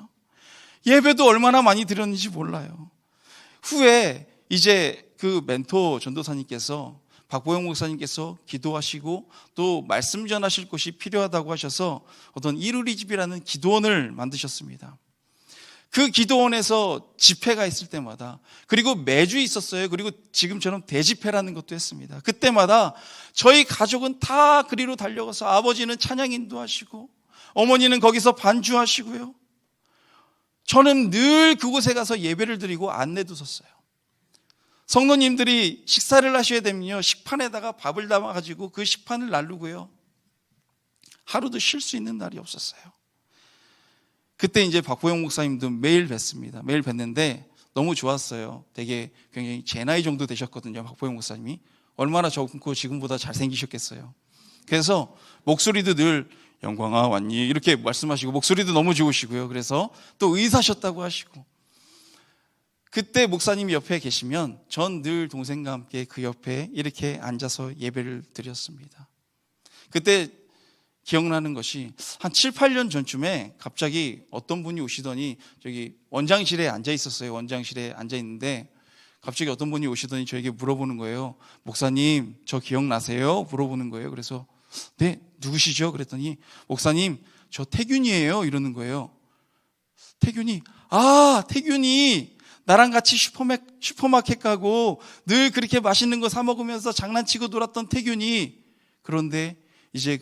예배도 얼마나 많이 드렸는지 몰라요. 후에 이제 그 멘토 전도사님께서, 박보영 목사님께서 기도하시고 또 말씀 전하실 곳이 필요하다고 하셔서 어떤 이루리집이라는 기도원을 만드셨습니다. 그 기도원에서 집회가 있을 때마다, 그리고 매주 있었어요. 그리고 지금처럼 대집회라는 것도 했습니다. 그때마다 저희 가족은 다 그리로 달려가서 아버지는 찬양 인도하시고 어머니는 거기서 반주하시고요. 저는 늘 그곳에 가서 예배를 드리고 안내도 섰어요. 성도님들이 식사를 하셔야 되면요 식판에다가 밥을 담아가지고 그 식판을 나르고요. 하루도 쉴 수 있는 날이 없었어요. 그때 이제 박보영 목사님도 매일 뵀습니다. 매일 뵀는데 너무 좋았어요. 되게 굉장히 제 나이 정도 되셨거든요. 박보영 목사님이 얼마나 젊고 지금보다 잘생기셨겠어요. 그래서 목소리도 늘 영광아 왔니 이렇게 말씀하시고 목소리도 너무 좋으시고요. 그래서 또 의사셨다고 하시고, 그때 목사님이 옆에 계시면 전 늘 동생과 함께 그 옆에 이렇게 앉아서 예배를 드렸습니다. 그때 기억나는 것이 한 7, 8년 전쯤에 갑자기 어떤 분이 오시더니 저기 원장실에 앉아 있었어요. 원장실에 앉아 있는데 갑자기 어떤 분이 오시더니 저에게 물어보는 거예요. 목사님 저 기억나세요? 물어보는 거예요. 그래서 네, 누구시죠? 그랬더니 목사님 저 태균이에요. 이러는 거예요. 태균이, 태균이 나랑 같이 슈퍼마켓 가고 늘 그렇게 맛있는 거 사 먹으면서 장난치고 놀았던 태균이, 그런데 이제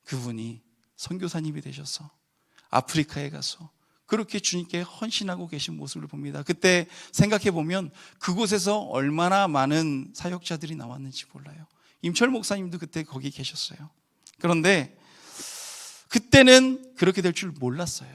그분이 선교사님이 되셔서 아프리카에 가서 그렇게 주님께 헌신하고 계신 모습을 봅니다. 그때 생각해 보면 그곳에서 얼마나 많은 사역자들이 나왔는지 몰라요. 임철 목사님도 그때 거기 계셨어요. 그런데 그때는 그렇게 될 줄 몰랐어요.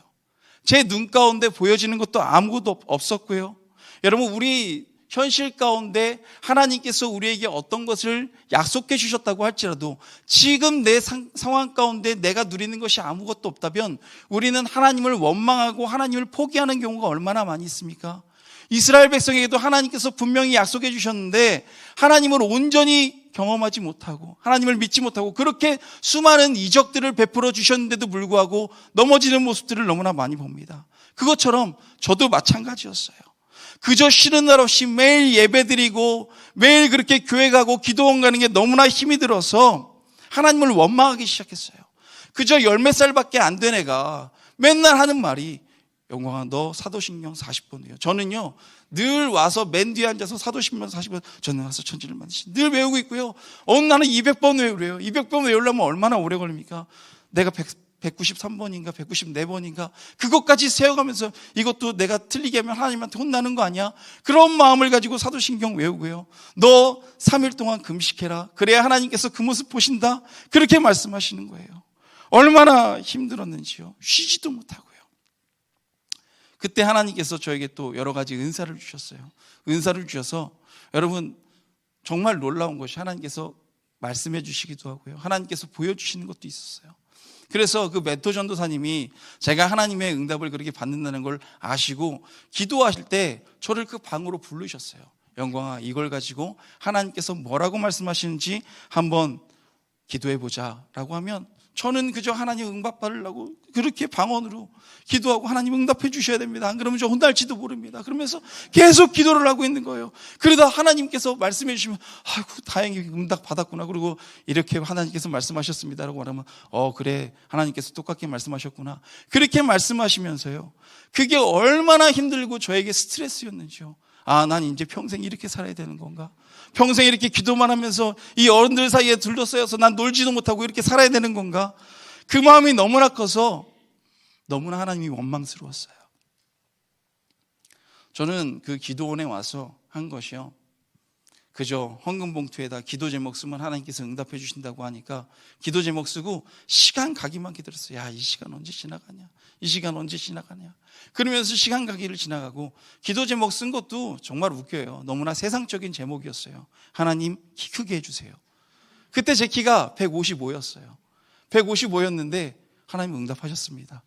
제 눈 가운데 보여지는 것도 아무것도 없었고요. 여러분, 우리 현실 가운데 하나님께서 우리에게 어떤 것을 약속해 주셨다고 할지라도 지금 내 상황 가운데 내가 누리는 것이 아무것도 없다면 우리는 하나님을 원망하고 하나님을 포기하는 경우가 얼마나 많이 있습니까? 이스라엘 백성에게도 하나님께서 분명히 약속해 주셨는데 하나님을 온전히 경험하지 못하고 하나님을 믿지 못하고 그렇게 수많은 이적들을 베풀어 주셨는데도 불구하고 넘어지는 모습들을 너무나 많이 봅니다. 그것처럼 저도 마찬가지였어요. 그저 쉬는 날 없이 매일 예배드리고 매일 그렇게 교회 가고 기도원 가는 게 너무나 힘이 들어서 하나님을 원망하기 시작했어요. 그저 열 몇 살밖에 안 된 애가 맨날 하는 말이 영광아 너 사도신경 40번 해요. 저는요 늘 와서 맨 뒤에 앉아서 사도신경 40번 저는 와서 천지를 만드신 늘 외우고 있고요. 어느 날은 200번 외우래요. 200번 외우려면 얼마나 오래 걸립니까? 내가 193번인가 194번인가 그것까지 세워가면서 이것도 내가 틀리게 하면 하나님한테 혼나는 거 아니야? 그런 마음을 가지고 사도신경 외우고요. 너 3일 동안 금식해라. 그래야 하나님께서 그 모습 보신다. 그렇게 말씀하시는 거예요. 얼마나 힘들었는지요. 쉬지도 못하고요. 그때 하나님께서 저에게 또 여러 가지 은사를 주셨어요. 은사를 주셔서 여러분 정말 놀라운 것이 하나님께서 말씀해 주시기도 하고요, 하나님께서 보여주시는 것도 있었어요. 그래서 그 멘토 전도사님이 제가 하나님의 응답을 그렇게 받는다는 걸 아시고 기도하실 때 저를 그 방으로 부르셨어요. 영광아, 이걸 가지고 하나님께서 뭐라고 말씀하시는지 한번 기도해보자 라고 하면 저는 그저 하나님 응답 받으려고 그렇게 방언으로 기도하고 하나님 응답해 주셔야 됩니다, 안 그러면 저 혼날지도 모릅니다 그러면서 계속 기도를 하고 있는 거예요. 그러다 하나님께서 말씀해 주시면 아이고 다행히 응답 받았구나, 그리고 이렇게 하나님께서 말씀하셨습니다 라고 말하면 그래 하나님께서 똑같게 말씀하셨구나, 그렇게 말씀하시면서요, 그게 얼마나 힘들고 저에게 스트레스였는지요. 난 이제 평생 이렇게 살아야 되는 건가? 평생 이렇게 기도만 하면서 이 어른들 사이에 둘러싸여서 난 놀지도 못하고 이렇게 살아야 되는 건가? 그 마음이 너무나 커서 너무나 하나님이 원망스러웠어요. 저는 그 기도원에 와서 한 것이요, 그저 헌금 봉투에다 기도 제목 쓰면 하나님께서 응답해 주신다고 하니까 기도 제목 쓰고 시간 가기만 기다렸어요. 야, 이 시간 언제 지나가냐, 이 시간 언제 지나가냐, 그러면서 시간 가기를 지나가고, 기도 제목 쓴 것도 정말 웃겨요. 너무나 세상적인 제목이었어요. 하나님 키 크게 해주세요. 그때 제 키가 155였어요 155였는데 하나님 응답하셨습니다.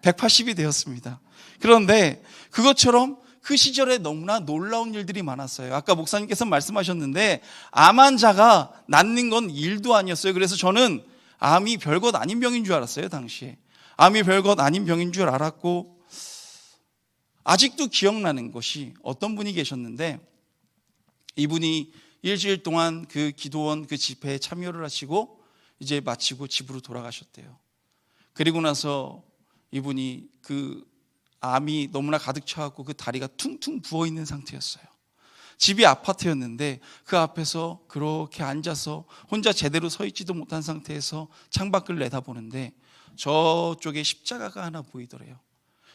180이 되었습니다. 그런데 그것처럼 그 시절에 너무나 놀라운 일들이 많았어요. 아까 목사님께서 말씀하셨는데 암 환자가 낫는 건 일도 아니었어요. 그래서 저는 암이 별것 아닌 병인 줄 알았어요. 당시에 암이 별것 아닌 병인 줄 알았고, 아직도 기억나는 것이 어떤 분이 계셨는데, 이분이 일주일 동안 그 기도원 그 집회에 참여를 하시고 이제 마치고 집으로 돌아가셨대요. 그리고 나서 이분이 그 암이 너무나 가득 차갖고 그 다리가 퉁퉁 부어있는 상태였어요. 집이 아파트였는데 그 앞에서 그렇게 앉아서 혼자 제대로 서 있지도 못한 상태에서 창밖을 내다보는데 저쪽에 십자가가 하나 보이더래요.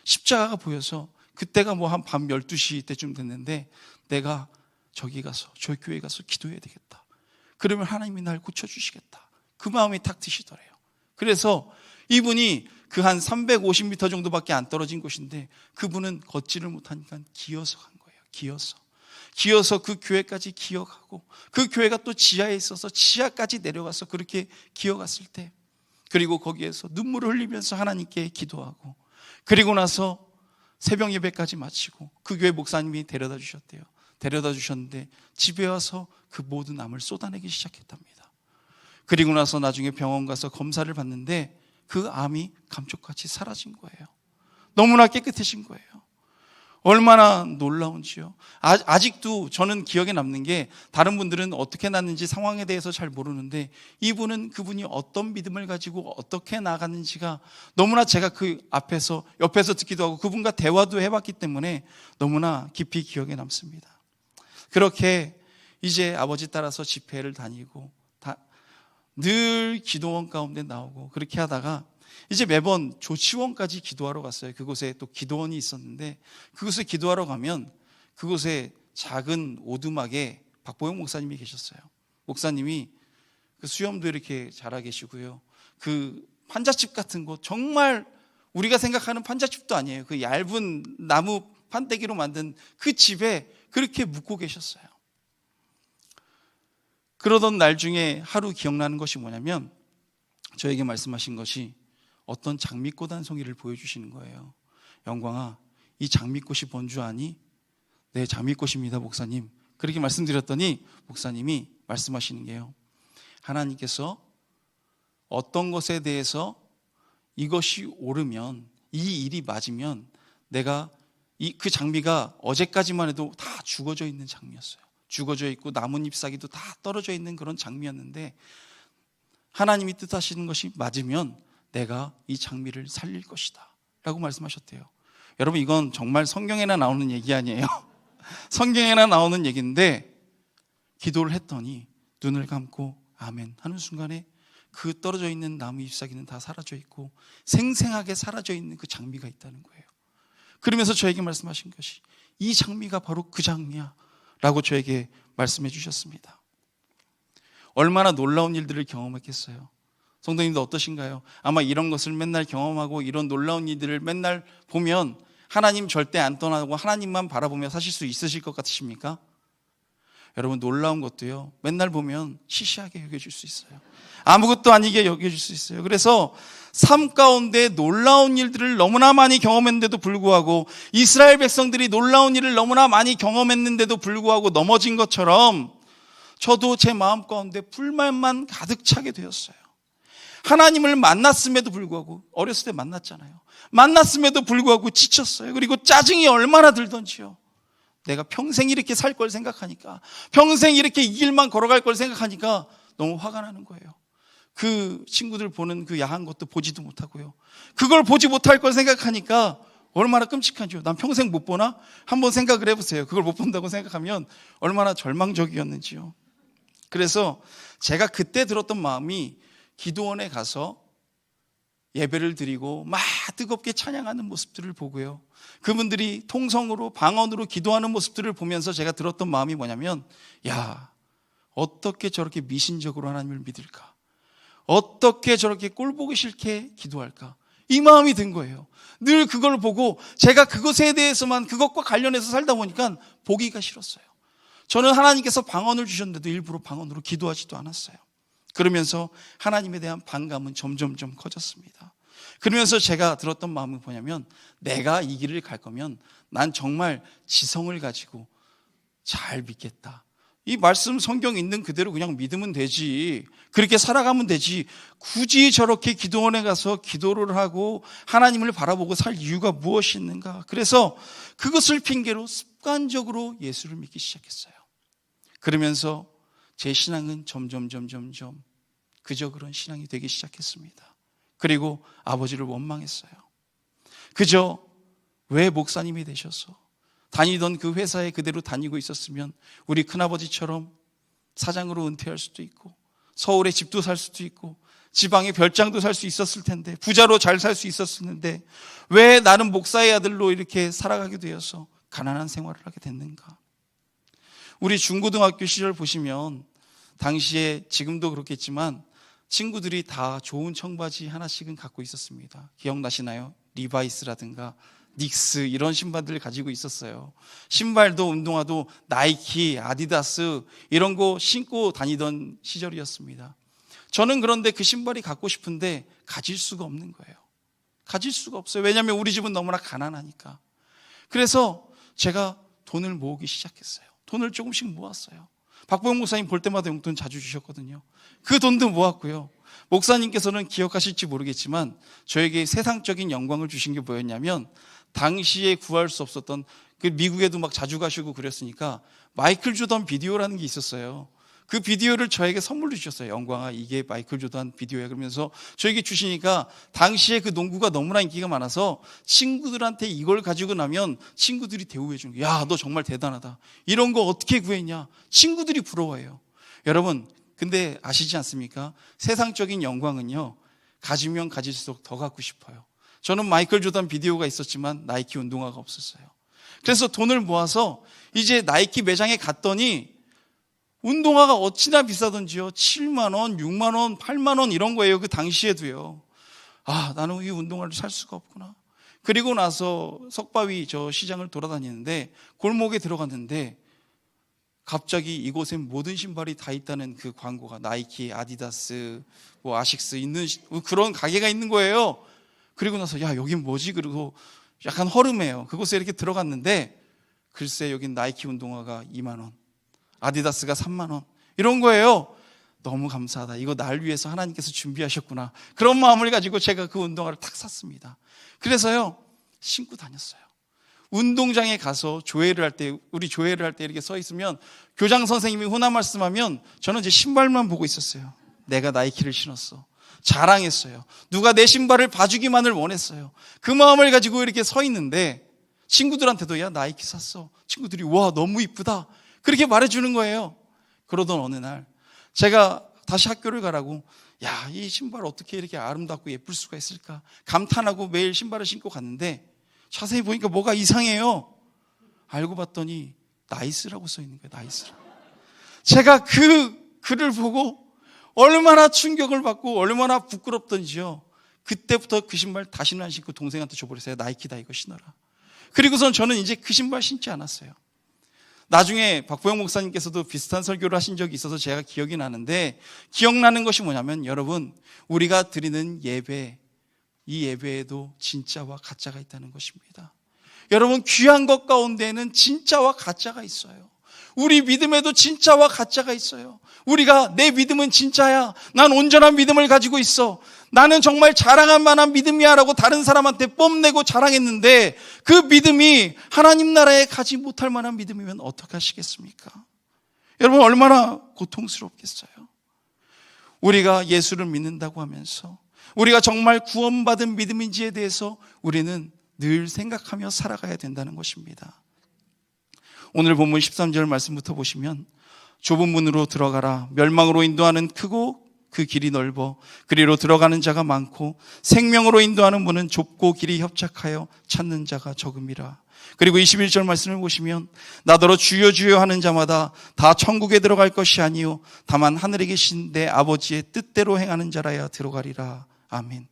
십자가가 보여서 그때가 뭐 한 밤 12시 때쯤 됐는데 내가 저기 가서 저 교회 가서 기도해야 되겠다, 그러면 하나님이 날 고쳐주시겠다, 그 마음이 탁 드시더래요. 그래서 이분이 그 한 350m 정도밖에 안 떨어진 곳인데 그분은 걷지를 못하니까 기어서 간 거예요. 기어서 그 교회까지 기어가고, 그 교회가 또 지하에 있어서 지하까지 내려가서 그렇게 기어갔을 때, 그리고 거기에서 눈물을 흘리면서 하나님께 기도하고, 그리고 나서 새벽 예배까지 마치고 그 교회 목사님이 데려다 주셨대요. 데려다 주셨는데 집에 와서 그 모든 암을 쏟아내기 시작했답니다. 그리고 나서 나중에 병원 가서 검사를 받는데 그 암이 감쪽같이 사라진 거예요. 너무나 깨끗해진 거예요. 얼마나 놀라운지요. 아직도 저는 기억에 남는 게, 다른 분들은 어떻게 났는지 상황에 대해서 잘 모르는데 이분은 그분이 어떤 믿음을 가지고 어떻게 나가는지가 너무나 제가 그 옆에서 듣기도 하고 그분과 대화도 해봤기 때문에 너무나 깊이 기억에 남습니다. 그렇게 이제 아버지 따라서 집회를 다니고 늘 기도원 가운데 나오고 그렇게 하다가 이제 매번 조치원까지 기도하러 갔어요. 그곳에 또 기도원이 있었는데 그곳에 기도하러 가면 그곳에 작은 오두막에 박보영 목사님이 계셨어요. 목사님이 그 수염도 이렇게 자라 계시고요, 그 판잣집 같은 곳, 정말 우리가 생각하는 판잣집도 아니에요. 그 얇은 나무 판때기로 만든 그 집에 그렇게 묵고 계셨어요. 그러던 날 중에 하루 기억나는 것이 뭐냐면, 저에게 말씀하신 것이 어떤 장미꽃 한 송이를 보여주시는 거예요. 영광아, 이 장미꽃이 뭔 줄 아니? 네, 장미꽃입니다 목사님. 그렇게 말씀드렸더니 목사님이 말씀하시는 게요, 하나님께서 어떤 것에 대해서 이것이 옳으면, 이 일이 맞으면 내가 그 장미가 어제까지만 해도 다 죽어져 있는 장미였어요. 죽어져 있고 나뭇잎사귀도 다 떨어져 있는 그런 장미였는데 하나님이 뜻하시는 것이 맞으면 내가 이 장미를 살릴 것이다 라고 말씀하셨대요. 여러분, 이건 정말 성경에나 나오는 얘기 아니에요. 성경에나 나오는 얘기인데 기도를 했더니 눈을 감고 아멘 하는 순간에 그 떨어져 있는 나무 잎사귀는 다 사라져 있고 생생하게 사라져 있는 그 장미가 있다는 거예요. 그러면서 저에게 말씀하신 것이 이 장미가 바로 그 장미야 라고 저에게 말씀해 주셨습니다. 얼마나 놀라운 일들을 경험했겠어요. 성도님도 어떠신가요? 아마 이런 것을 맨날 경험하고 이런 놀라운 일들을 맨날 보면 하나님 절대 안 떠나고 하나님만 바라보며 사실 수 있으실 것 같으십니까? 여러분, 놀라운 것도요, 맨날 보면 시시하게 여겨질 수 있어요. 아무것도 아니게 여겨질 수 있어요. 그래서 삶 가운데 놀라운 일들을 너무나 많이 경험했는데도 불구하고, 이스라엘 백성들이 놀라운 일을 너무나 많이 경험했는데도 불구하고 넘어진 것처럼 저도 제 마음 가운데 불만만 가득 차게 되었어요. 하나님을 만났음에도 불구하고, 어렸을 때 만났잖아요. 만났음에도 불구하고 지쳤어요. 그리고 짜증이 얼마나 들던지요. 내가 평생 이렇게 살 걸 생각하니까, 평생 이렇게 이 길만 걸어갈 걸 생각하니까 너무 화가 나는 거예요. 그 친구들 보는 그 야한 것도 보지도 못하고요. 그걸 보지 못할 걸 생각하니까 얼마나 끔찍하죠. 난 평생 못 보나? 한번 생각을 해보세요. 그걸 못 본다고 생각하면 얼마나 절망적이었는지요. 그래서 제가 그때 들었던 마음이, 기도원에 가서 예배를 드리고 막 뜨겁게 찬양하는 모습들을 보고요, 그분들이 통성으로 방언으로 기도하는 모습들을 보면서 제가 들었던 마음이 뭐냐면, 야, 어떻게 저렇게 미신적으로 하나님을 믿을까? 어떻게 저렇게 꼴보기 싫게 기도할까? 이 마음이 든 거예요. 늘 그걸 보고 제가 그것에 대해서만, 그것과 관련해서 살다 보니까 보기가 싫었어요. 저는 하나님께서 방언을 주셨는데도 일부러 방언으로 기도하지도 않았어요. 그러면서 하나님에 대한 반감은 점점점 커졌습니다. 그러면서 제가 들었던 마음이 뭐냐면, 내가 이 길을 갈 거면 난 정말 지성을 가지고 잘 믿겠다. 이 말씀 성경에 있는 그대로 그냥 믿으면 되지, 그렇게 살아가면 되지, 굳이 저렇게 기도원에 가서 기도를 하고 하나님을 바라보고 살 이유가 무엇이 있는가. 그래서 그것을 핑계로 습관적으로 예수를 믿기 시작했어요. 그러면서 제 신앙은 점점 그저 그런 신앙이 되기 시작했습니다. 그리고 아버지를 원망했어요. 그저 왜 목사님이 되셔서 다니던 그 회사에 그대로 다니고 있었으면 우리 큰아버지처럼 사장으로 은퇴할 수도 있고, 서울에 집도 살 수도 있고, 지방에 별장도 살 수 있었을 텐데, 부자로 잘 살 수 있었는데, 왜 나는 목사의 아들로 이렇게 살아가게 되어서 가난한 생활을 하게 됐는가. 우리 중고등학교 시절 보시면, 당시에 지금도 그렇겠지만 친구들이 다 좋은 청바지 하나씩은 갖고 있었습니다. 기억나시나요? 리바이스라든가 닉스, 이런 신발들을 가지고 있었어요. 신발도 운동화도 나이키, 아디다스 이런 거 신고 다니던 시절이었습니다. 저는 그런데 그 신발이 갖고 싶은데 가질 수가 없는 거예요. 가질 수가 없어요. 왜냐하면 우리 집은 너무나 가난하니까. 그래서 제가 돈을 모으기 시작했어요. 돈을 조금씩 모았어요. 박보영 목사님 볼 때마다 용돈 자주 주셨거든요. 그 돈도 모았고요. 목사님께서는 기억하실지 모르겠지만 저에게 세상적인 영광을 주신 게 뭐였냐면, 당시에 구할 수 없었던, 그 미국에도 막 자주 가시고 그랬으니까 마이클 조던 비디오라는 게 있었어요. 그 비디오를 저에게 선물로 주셨어요. 영광아, 이게 마이클 조던 비디오야. 그러면서 저에게 주시니까, 당시에 그 농구가 너무나 인기가 많아서 친구들한테 이걸 가지고 나면 친구들이 대우해 주는 거예요. 야, 너 정말 대단하다. 이런 거 어떻게 구했냐. 친구들이 부러워해요. 여러분, 근데 아시지 않습니까? 세상적인 영광은요, 가지면 가질수록 더 갖고 싶어요. 저는 마이클 조던 비디오가 있었지만 나이키 운동화가 없었어요. 그래서 돈을 모아서 이제 나이키 매장에 갔더니 운동화가 어찌나 비싸던지요. 7만 원, 6만 원, 8만 원 이런 거예요. 그 당시에도요. 아, 나는 이 운동화를 살 수가 없구나. 그리고 나서 석바위 저 시장을 돌아다니는데 골목에 들어갔는데 갑자기 이곳엔 모든 신발이 다 있다는 그 광고가, 나이키, 아디다스, 뭐 아식스 있는 그런 가게가 있는 거예요. 그리고 나서 야, 여긴 뭐지? 그리고 약간 허름해요. 그곳에 이렇게 들어갔는데 글쎄 여긴 나이키 운동화가 2만 원, 아디다스가 3만 원 이런 거예요. 너무 감사하다. 이거 날 위해서 하나님께서 준비하셨구나. 그런 마음을 가지고 제가 그 운동화를 탁 샀습니다. 그래서요, 신고 다녔어요. 운동장에 가서 조회를 할 때, 우리 조회를 할 때 이렇게 서 있으면 교장 선생님이 훈화 말씀하면 저는 제 신발만 보고 있었어요. 내가 나이키를 신었어. 자랑했어요. 누가 내 신발을 봐주기만을 원했어요. 그 마음을 가지고 이렇게 서 있는데 친구들한테도 야, 나이키 샀어. 친구들이 와, 너무 이쁘다. 그렇게 말해주는 거예요. 그러던 어느 날 제가 다시 학교를 가라고, 야, 이 신발 어떻게 이렇게 아름답고 예쁠 수가 있을까 감탄하고 매일 신발을 신고 갔는데 자세히 보니까 뭐가 이상해요. 알고 봤더니 나이스라고 써 있는 거예요. 나이스라고. 제가 그 글을 보고 얼마나 충격을 받고 얼마나 부끄럽던지요. 그때부터 그 신발 다시는 안 신고 동생한테 줘버렸어요. 나이키다, 이거 신어라. 그리고선 저는 이제 그 신발 신지 않았어요. 나중에 박보영 목사님께서도 비슷한 설교를 하신 적이 있어서 제가 기억이 나는데, 기억나는 것이 뭐냐면, 여러분, 우리가 드리는 예배, 이 예배에도 진짜와 가짜가 있다는 것입니다. 여러분, 귀한 것 가운데에는 진짜와 가짜가 있어요. 우리 믿음에도 진짜와 가짜가 있어요. 우리가 내 믿음은 진짜야, 난 온전한 믿음을 가지고 있어, 나는 정말 자랑할 만한 믿음이야 라고 다른 사람한테 뽐내고 자랑했는데, 그 믿음이 하나님 나라에 가지 못할 만한 믿음이면 어떻게 하시겠습니까? 여러분, 얼마나 고통스럽겠어요. 우리가 예수를 믿는다고 하면서 우리가 정말 구원받은 믿음인지에 대해서 우리는 늘 생각하며 살아가야 된다는 것입니다. 오늘 본문 13절 말씀부터 보시면, 좁은 문으로 들어가라, 멸망으로 인도하는 크고 그 길이 넓어 그리로 들어가는 자가 많고 생명으로 인도하는 문은 좁고 길이 협착하여 찾는 자가 적음이라. 그리고 21절 말씀을 보시면, 나더러 주여 주여 하는 자마다 다 천국에 들어갈 것이 아니요 다만 하늘에 계신 내 아버지의 뜻대로 행하는 자라야 들어가리라. 아멘.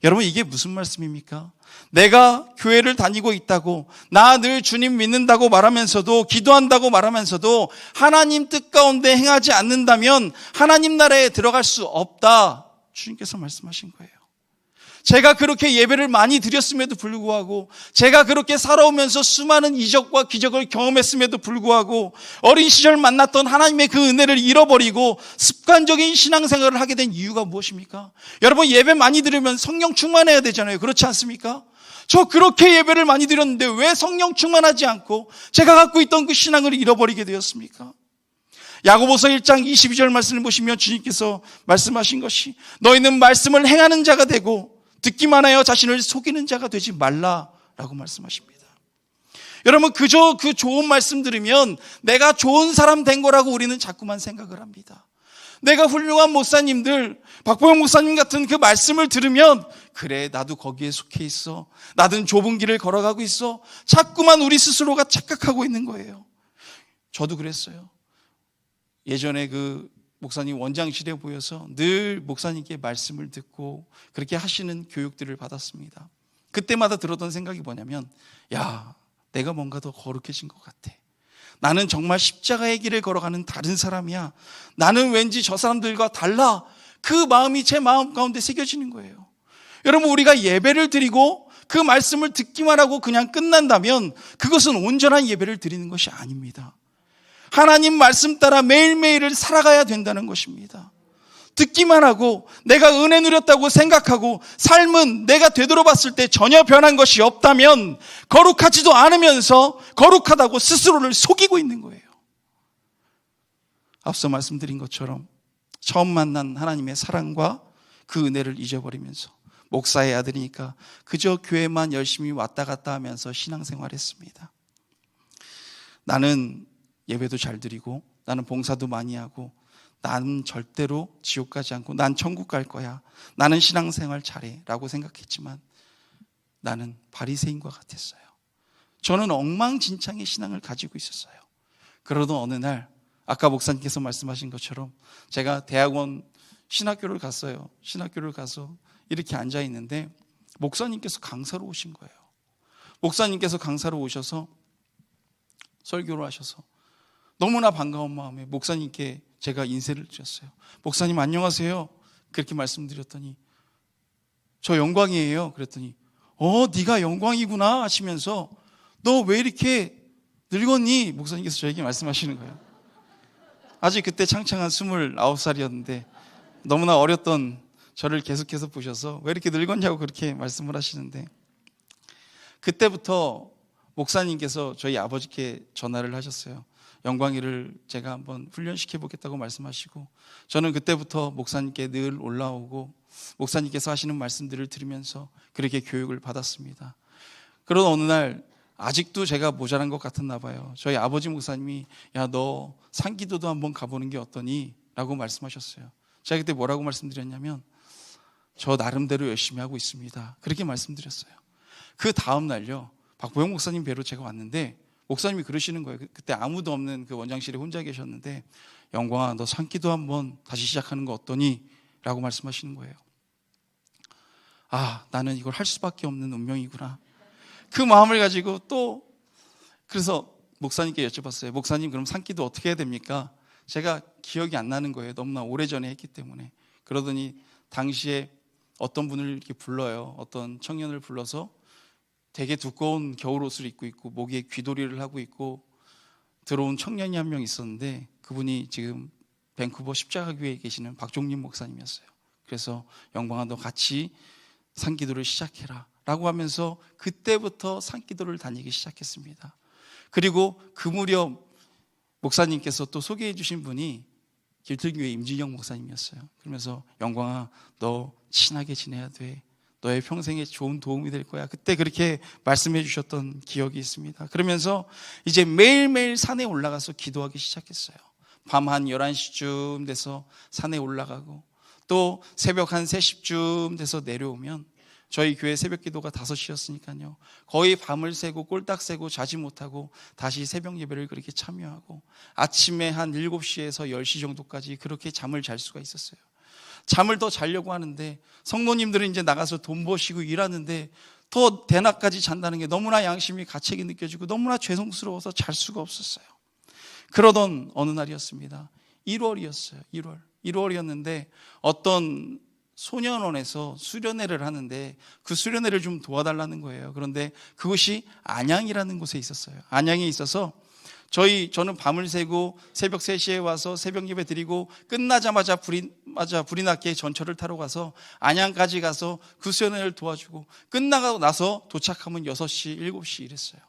여러분, 이게 무슨 말씀입니까? 내가 교회를 다니고 있다고, 나 늘 주님 믿는다고 말하면서도, 기도한다고 말하면서도 하나님 뜻 가운데 행하지 않는다면 하나님 나라에 들어갈 수 없다, 주님께서 말씀하신 거예요. 제가 그렇게 예배를 많이 드렸음에도 불구하고, 제가 그렇게 살아오면서 수많은 이적과 기적을 경험했음에도 불구하고, 어린 시절 만났던 하나님의 그 은혜를 잃어버리고 습관적인 신앙생활을 하게 된 이유가 무엇입니까? 여러분, 예배 많이 드리면 성령 충만해야 되잖아요. 그렇지 않습니까? 저 그렇게 예배를 많이 드렸는데 왜 성령 충만하지 않고 제가 갖고 있던 그 신앙을 잃어버리게 되었습니까? 야고보서 1장 22절 말씀을 보시면 주님께서 말씀하신 것이, 너희는 말씀을 행하는 자가 되고 듣기만 하여 자신을 속이는 자가 되지 말라라고 말씀하십니다. 여러분, 그저 그 좋은 말씀 들으면 내가 좋은 사람 된 거라고 우리는 자꾸만 생각을 합니다. 내가 훌륭한 목사님들, 박보영 목사님 같은 그 말씀을 들으면, 그래, 나도 거기에 속해 있어, 나도 좁은 길을 걸어가고 있어, 자꾸만 우리 스스로가 착각하고 있는 거예요. 저도 그랬어요. 예전에 그 목사님 원장실에 보여서 늘 목사님께 말씀을 듣고 그렇게 하시는 교육들을 받았습니다. 그때마다 들었던 생각이 뭐냐면, 야, 내가 뭔가 더 거룩해진 것 같아. 나는 정말 십자가의 길을 걸어가는 다른 사람이야. 나는 왠지 저 사람들과 달라. 그 마음이 제 마음 가운데 새겨지는 거예요. 여러분, 우리가 예배를 드리고 그 말씀을 듣기만 하고 그냥 끝난다면 그것은 온전한 예배를 드리는 것이 아닙니다. 하나님 말씀 따라 매일매일을 살아가야 된다는 것입니다. 듣기만 하고 내가 은혜 누렸다고 생각하고 삶은 내가 되돌아봤을 때 전혀 변한 것이 없다면 거룩하지도 않으면서 거룩하다고 스스로를 속이고 있는 거예요. 앞서 말씀드린 것처럼 처음 만난 하나님의 사랑과 그 은혜를 잊어버리면서 목사의 아들이니까 그저 교회만 열심히 왔다 갔다 하면서 신앙생활했습니다. 나는 예배도 잘 드리고 나는 봉사도 많이 하고 나는 절대로 지옥 가지 않고 난 천국 갈 거야, 나는 신앙생활 잘해 라고 생각했지만 나는 바리새인과 같았어요. 저는 엉망진창의 신앙을 가지고 있었어요. 그러던 어느 날, 아까 목사님께서 말씀하신 것처럼 제가 대학원 신학교를 갔어요. 신학교를 가서 이렇게 앉아 있는데 목사님께서 강사로 오신 거예요. 목사님께서 강사로 오셔서 설교를 하셔서 너무나 반가운 마음에 목사님께 제가 인사를 드렸어요. 목사님 안녕하세요. 그렇게 말씀드렸더니 저 영광이에요. 그랬더니 네가 영광이구나 하시면서 너 왜 이렇게 늙었니? 목사님께서 저에게 말씀하시는 거예요. 아직 그때 창창한 29살이었는데 너무나 어렸던 저를 계속해서 보셔서 왜 이렇게 늙었냐고 그렇게 말씀을 하시는데, 그때부터 목사님께서 저희 아버지께 전화를 하셨어요. 영광이를 제가 한번 훈련시켜 보겠다고 말씀하시고, 저는 그때부터 목사님께 늘 올라오고 목사님께서 하시는 말씀들을 들으면서 그렇게 교육을 받았습니다. 그런 어느 날, 아직도 제가 모자란 것 같았나 봐요. 저희 아버지 목사님이 야, 너 상기도도 한번 가보는 게 어떠니? 라고 말씀하셨어요. 제가 그때 뭐라고 말씀드렸냐면 저 나름대로 열심히 하고 있습니다. 그렇게 말씀드렸어요. 그 다음 날요, 박보영 목사님 뵈러 제가 왔는데 목사님이 그러시는 거예요. 그때 아무도 없는 그 원장실에 혼자 계셨는데, 영광아, 너 산기도 한번 다시 시작하는 거 어떠니? 라고 말씀하시는 거예요. 아, 나는 이걸 할 수밖에 없는 운명이구나. 그 마음을 가지고 또 그래서 목사님께 여쭤봤어요. 목사님, 그럼 산기도 어떻게 해야 됩니까? 제가 기억이 안 나는 거예요. 너무나 오래전에 했기 때문에. 그러더니 당시에 어떤 분을 이렇게 불러요. 어떤 청년을 불러서 되게 두꺼운 겨울옷을 입고 있고 목에 귀도리를 하고 있고 들어온 청년이 한 명 있었는데, 그분이 지금 밴쿠버 십자가교회에 계시는 박종림 목사님이었어요. 그래서 영광아, 너 같이 산기도를 시작해라 라고 하면서 그때부터 산기도를 다니기 시작했습니다. 그리고 그 무렵 목사님께서 또 소개해 주신 분이 길틀교회 임진영 목사님이었어요. 그러면서 영광아, 너 친하게 지내야 돼. 너의 평생에 좋은 도움이 될 거야. 그때 그렇게 말씀해 주셨던 기억이 있습니다. 그러면서 이제 매일매일 산에 올라가서 기도하기 시작했어요. 밤 한 11시쯤 돼서 산에 올라가고 또 새벽 한 3시쯤 돼서 내려오면, 저희 교회 새벽 기도가 5시였으니까요. 거의 밤을 새고 꼴딱 새고 자지 못하고 다시 새벽 예배를 그렇게 참여하고 아침에 한 7시에서 10시 정도까지 그렇게 잠을 잘 수가 있었어요. 잠을 더 자려고 하는데 성도님들은 이제 나가서 돈 버시고 일하는데 더 대낮까지 잔다는 게 너무나 양심이 가책이 느껴지고 너무나 죄송스러워서 잘 수가 없었어요. 그러던 어느 날이었습니다. 1월이었어요. 1월이었는데 어떤 소년원에서 수련회를 하는데 그 수련회를 좀 도와달라는 거예요. 그런데 그곳이 안양이라는 곳에 있었어요. 안양에 있어서 저는 밤을 새고 새벽 3시에 와서 새벽 예배 드리고 끝나자마자 불이 났게 전철을 타러 가서 안양까지 가서 그 수련회를 도와주고 끝나고 나서 도착하면 6시, 7시 이랬어요.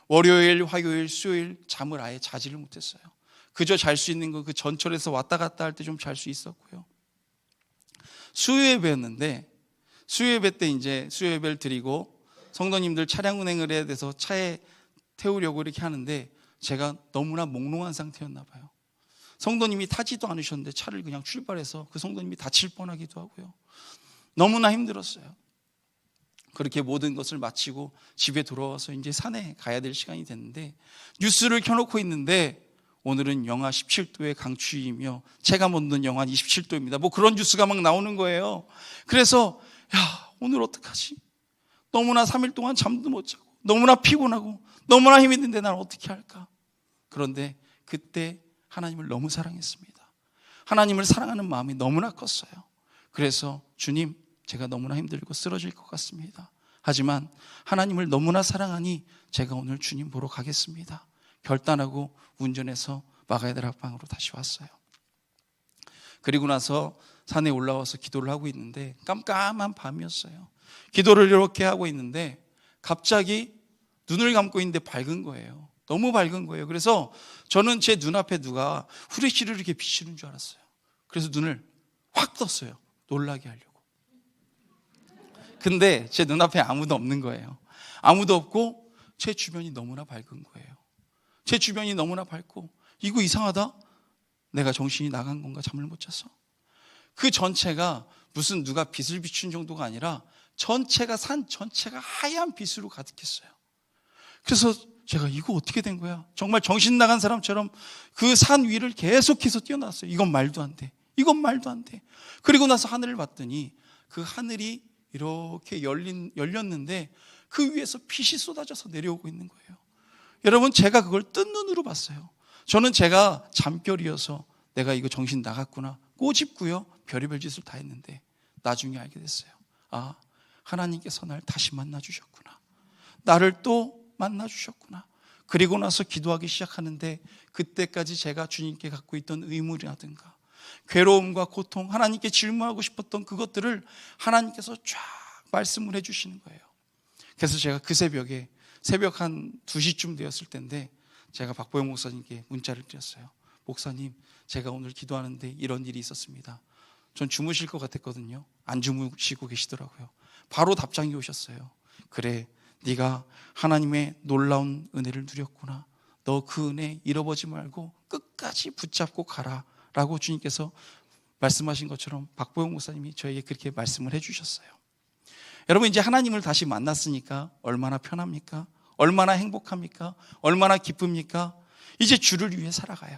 월요일, 화요일, 수요일 잠을 아예 자지를 못했어요. 그저 잘 수 있는 거 그 전철에서 왔다 갔다 할 때 좀 잘 수 있었고요. 수요예배였는데 수요예배 때 이제 수요예배를 드리고 성도님들 차량 운행을 해야 돼서 차에 태우려고 이렇게 하는데 제가 너무나 몽롱한 상태였나 봐요. 성도님이 타지도 않으셨는데 차를 그냥 출발해서 그 성도님이 다칠 뻔하기도 하고요. 너무나 힘들었어요. 그렇게 모든 것을 마치고 집에 돌아와서 이제 산에 가야 될 시간이 됐는데 뉴스를 켜놓고 있는데 오늘은 영하 17도의 강추위이며 체감 온도는 영하 27도입니다. 뭐 그런 뉴스가 막 나오는 거예요. 그래서 오늘 어떡하지? 너무나 3일 동안 잠도 못 자고 너무나 피곤하고 너무나 힘이 드는데 난 어떻게 할까? 그런데 그때 하나님을 너무 사랑했습니다. 하나님을 사랑하는 마음이 너무나 컸어요. 그래서 주님, 제가 너무나 힘들고 쓰러질 것 같습니다. 하지만 하나님을 너무나 사랑하니 제가 오늘 주님 보러 가겠습니다. 결단하고 운전해서 마가야대학방으로 다시 왔어요. 그리고 나서 산에 올라와서 기도를 하고 있는데 깜깜한 밤이었어요. 기도를 이렇게 하고 있는데 갑자기 눈을 감고 있는데 밝은 거예요. 너무 밝은 거예요. 그래서 저는 제 눈앞에 누가 후레쉬를 이렇게 비추는 줄 알았어요. 그래서 눈을 확 떴어요. 놀라게 하려고. 근데 제 눈앞에 아무도 없는 거예요. 아무도 없고 제 주변이 너무나 밝은 거예요. 제 주변이 너무나 밝고 이거 이상하다? 내가 정신이 나간 건가? 잠을 못 자서? 그 전체가 무슨 누가 빛을 비춘 정도가 아니라 전체가 산 전체가 하얀 빛으로 가득했어요. 그래서 제가 이거 어떻게 된 거야? 정말 정신 나간 사람처럼 그 산 위를 계속해서 뛰어났어요. 이건 말도 안 돼. 이건 말도 안 돼. 그리고 나서 하늘을 봤더니 그 하늘이 이렇게 열렸는데 그 위에서 빛이 쏟아져서 내려오고 있는 거예요. 여러분, 제가 그걸 뜬 눈으로 봤어요. 저는 제가 잠결이어서 내가 이거 정신 나갔구나 꼬집고요 별의별 짓을 다 했는데 나중에 알게 됐어요. 아, 하나님께서 날 다시 만나주셨구나. 나를 또 만나주셨구나. 그리고 나서 기도하기 시작하는데 그때까지 제가 주님께 갖고 있던 의무라든가 괴로움과 고통, 하나님께 질문하고 싶었던 그것들을 하나님께서 쫙 말씀을 해주시는 거예요. 그래서 제가 그 새벽에 새벽 한 2시쯤 되었을 텐데 제가 박보영 목사님께 문자를 드렸어요. 목사님, 제가 오늘 기도하는데 이런 일이 있었습니다. 전 주무실 것 같았거든요. 안 주무시고 계시더라고요. 바로 답장이 오셨어요. 그래, 네가 하나님의 놀라운 은혜를 누렸구나. 너 그 은혜 잃어버리지 말고 끝까지 붙잡고 가라 라고 주님께서 말씀하신 것처럼 박보영 목사님이 저에게 그렇게 말씀을 해주셨어요. 여러분, 이제 하나님을 다시 만났으니까 얼마나 편합니까? 얼마나 행복합니까? 얼마나 기쁩니까? 이제 주를 위해 살아가요.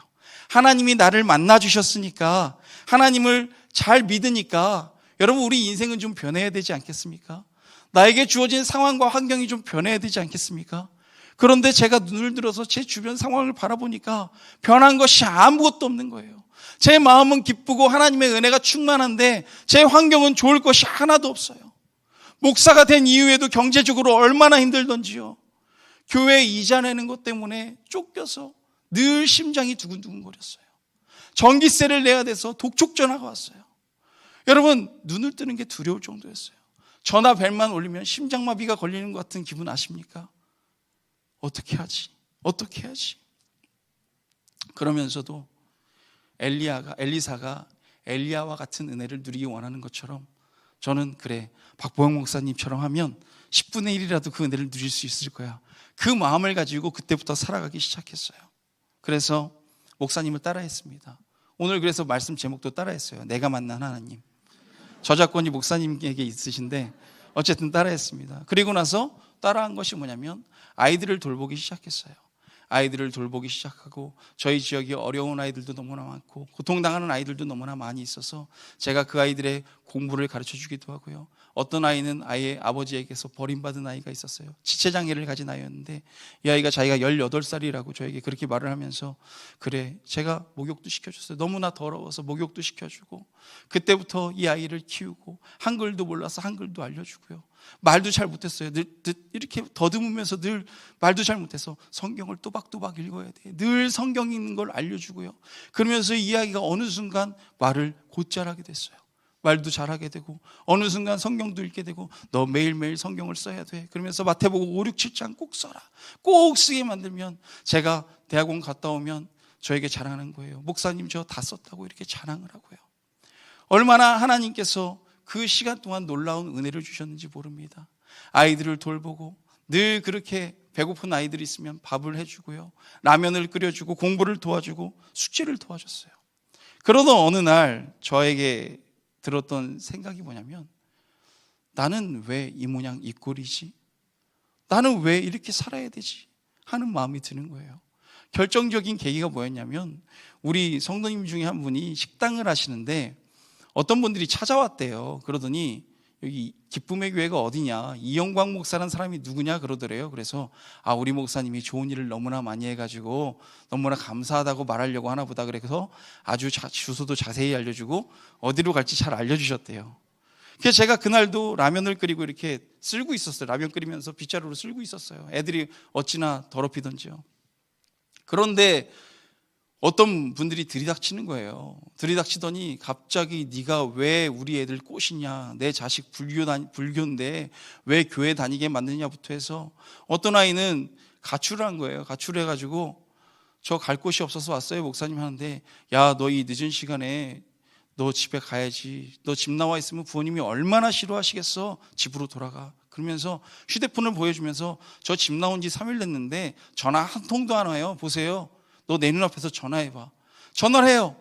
하나님이 나를 만나주셨으니까, 하나님을 잘 믿으니까 여러분, 우리 인생은 좀 변해야 되지 않겠습니까? 나에게 주어진 상황과 환경이 좀 변해야 되지 않겠습니까? 그런데 제가 눈을 들어서 제 주변 상황을 바라보니까 변한 것이 아무것도 없는 거예요. 제 마음은 기쁘고 하나님의 은혜가 충만한데 제 환경은 좋을 것이 하나도 없어요. 목사가 된 이후에도 경제적으로 얼마나 힘들던지요. 교회 이자 내는 것 때문에 쫓겨서 늘 심장이 두근두근거렸어요. 전기세를 내야 돼서 독촉 전화가 왔어요. 여러분, 눈을 뜨는 게 두려울 정도였어요. 전화 벨만 울리면 심장마비가 걸리는 것 같은 기분 아십니까? 어떻게 하지? 어떻게 하지? 그러면서도 엘리사가 엘리야와 같은 은혜를 누리기 원하는 것처럼 저는 그래, 박보영 목사님처럼 하면 10분의 1이라도 그 은혜를 누릴 수 있을 거야. 그 마음을 가지고 그때부터 살아가기 시작했어요. 그래서 목사님을 따라했습니다. 오늘 그래서 말씀 제목도 따라했어요. 내가 만난 하나님. 저작권이 목사님에게 있으신데 어쨌든 따라했습니다. 그리고 나서 따라한 것이 뭐냐면 아이들을 돌보기 시작했어요. 아이들을 돌보기 시작하고 저희 지역에 어려운 아이들도 너무나 많고 고통당하는 아이들도 너무나 많이 있어서 제가 그 아이들의 공부를 가르쳐 주기도 하고요. 어떤 아이는 아이의 아버지에게서 버림받은 아이가 있었어요. 지체장애를 가진 아이였는데 이 아이가 자기가 18살이라고 저에게 그렇게 말을 하면서 그래, 제가 목욕도 시켜줬어요. 너무나 더러워서 목욕도 시켜주고 그때부터 이 아이를 키우고 한글도 몰라서 한글도 알려주고요. 말도 잘 못했어요. 늘 이렇게 더듬으면서 늘 말도 잘 못해서 성경을 또박또박 읽어야 돼. 늘 성경 읽는 걸 알려주고요. 그러면서 이 아이가 어느 순간 말을 곧잘 하게 됐어요. 말도 잘하게 되고 어느 순간 성경도 읽게 되고 너 매일매일 성경을 써야 돼. 그러면서 마태복음 5, 6, 7장 꼭 써라. 꼭 쓰게 만들면 제가 대학원 갔다 오면 저에게 자랑하는 거예요. 목사님 저 다 썼다고 이렇게 자랑을 하고요. 얼마나 하나님께서 그 시간 동안 놀라운 은혜를 주셨는지 모릅니다. 아이들을 돌보고 늘 그렇게 배고픈 아이들이 있으면 밥을 해주고요. 라면을 끓여주고 공부를 도와주고 숙제를 도와줬어요. 그러던 어느 날 저에게 들었던 생각이 뭐냐면 나는 왜 이 모양 이 꼴이지? 나는 왜 이렇게 살아야 되지? 하는 마음이 드는 거예요. 결정적인 계기가 뭐였냐면 우리 성도님 중에 한 분이 식당을 하시는데 어떤 분들이 찾아왔대요. 그러더니 여기 기쁨의 교회가 어디냐, 이영광 목사라는 사람이 누구냐 그러더래요. 그래서 우리 목사님이 좋은 일을 너무나 많이 해가지고 너무나 감사하다고 말하려고 하나 보다. 그래서 아주 주소도 자세히 알려주고 어디로 갈지 잘 알려주셨대요. 그래서 제가 그날도 라면을 끓이고 이렇게 쓸고 있었어요. 라면 끓이면서 빗자루로 쓸고 있었어요. 애들이 어찌나 더럽히던지요. 그런데 어떤 분들이 들이닥치는 거예요. 들이닥치더니 갑자기 네가 왜 우리 애들 꼬시냐, 내 자식 불교인데 왜 교회 다니게 만드냐부터 해서 어떤 아이는 가출을 한 거예요. 가출해가지고 저 갈 곳이 없어서 왔어요 목사님 하는데, 야 너 이 늦은 시간에 너 집에 가야지. 너 집 나와 있으면 부모님이 얼마나 싫어하시겠어. 집으로 돌아가. 그러면서 휴대폰을 보여주면서 저 집 나온 지 3일 됐는데 전화 한 통도 안 와요. 보세요. 너 내 눈앞에서 전화해봐. 전화를 해요.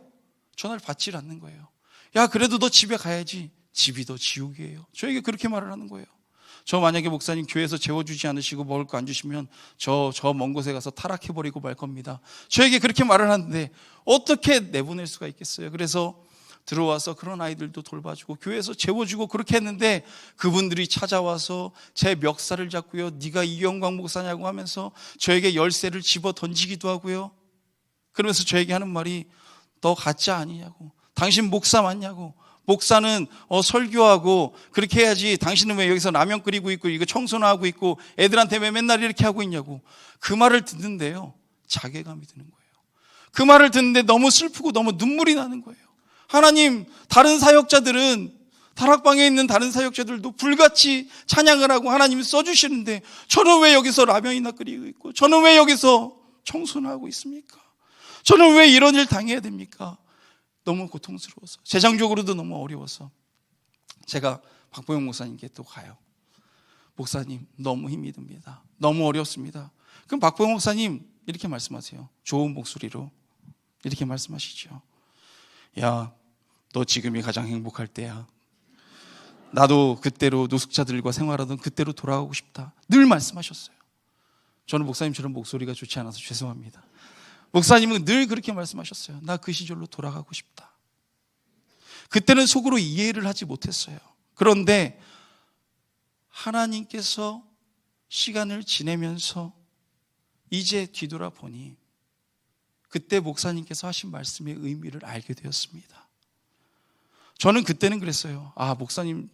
전화를 받질 않는 거예요. 야 그래도 너 집에 가야지. 집이 더 지옥이에요. 저에게 그렇게 말을 하는 거예요. 저 만약에 목사님 교회에서 재워주지 않으시고 먹을 거 안 주시면 저 먼 곳에 가서 타락해버리고 말 겁니다. 저에게 그렇게 말을 하는데 어떻게 내보낼 수가 있겠어요. 그래서 들어와서 그런 아이들도 돌봐주고 교회에서 재워주고 그렇게 했는데 그분들이 찾아와서 제 멱살을 잡고요. 네가 이영광 목사냐고 하면서 저에게 열쇠를 집어 던지기도 하고요. 그러면서 저에게 하는 말이 너 가짜 아니냐고, 당신 목사 맞냐고, 목사는 설교하고 그렇게 해야지, 당신은 왜 여기서 라면 끓이고 있고 이거 청소나 하고 있고 애들한테 왜 맨날 이렇게 하고 있냐고. 그 말을 듣는데요 자괴감이 드는 거예요. 그 말을 듣는데 너무 슬프고 너무 눈물이 나는 거예요. 하나님, 다른 사역자들은 다락방에 있는 다른 사역자들도 불같이 찬양을 하고 하나님이 써주시는데 저는 왜 여기서 라면이나 끓이고 있고 저는 왜 여기서 청소나 하고 있습니까? 저는 왜 이런 일 당해야 됩니까? 너무 고통스러워서, 재정적으로도 너무 어려워서 제가 박보영 목사님께 또 가요. 목사님 너무 힘이 듭니다. 너무 어렵습니다. 그럼 박보영 목사님 이렇게 말씀하세요. 좋은 목소리로 이렇게 말씀하시죠. 야, 너 지금이 가장 행복할 때야. 나도 그때로 노숙자들과 생활하던 그때로 돌아가고 싶다. 늘 말씀하셨어요. 저는 목사님처럼 목소리가 좋지 않아서 죄송합니다. 목사님은 늘 그렇게 말씀하셨어요. 나 그 시절로 돌아가고 싶다. 그때는 속으로 이해를 하지 못했어요. 그런데 하나님께서 시간을 지내면서 이제 뒤돌아보니 그때 목사님께서 하신 말씀의 의미를 알게 되었습니다. 저는 그때는 그랬어요. 목사님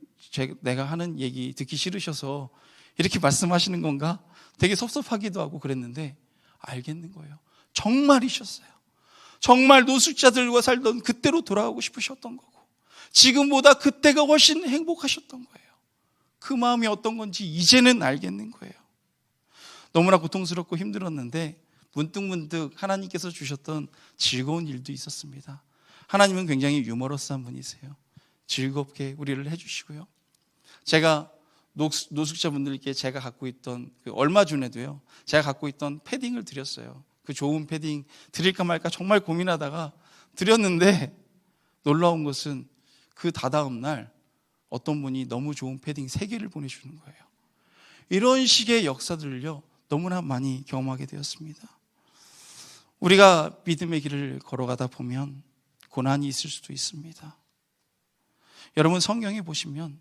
내가 하는 얘기 듣기 싫으셔서 이렇게 말씀하시는 건가? 되게 섭섭하기도 하고 그랬는데 알겠는 거예요. 정말이셨어요. 정말 노숙자들과 살던 그때로 돌아가고 싶으셨던 거고 지금보다 그때가 훨씬 행복하셨던 거예요. 그 마음이 어떤 건지 이제는 알겠는 거예요. 너무나 고통스럽고 힘들었는데 문득문득 하나님께서 주셨던 즐거운 일도 있었습니다. 하나님은 굉장히 유머러스한 분이세요. 즐겁게 우리를 해주시고요. 제가 노숙자분들께 제가 갖고 있던 얼마 전에도요, 제가 갖고 있던 패딩을 드렸어요. 그 좋은 패딩 드릴까 말까 정말 고민하다가 드렸는데 놀라운 것은 그 다다음 날 어떤 분이 너무 좋은 패딩 3개를 보내주는 거예요. 이런 식의 역사들을요 너무나 많이 경험하게 되었습니다. 우리가 믿음의 길을 걸어가다 보면 고난이 있을 수도 있습니다. 여러분 성경에 보시면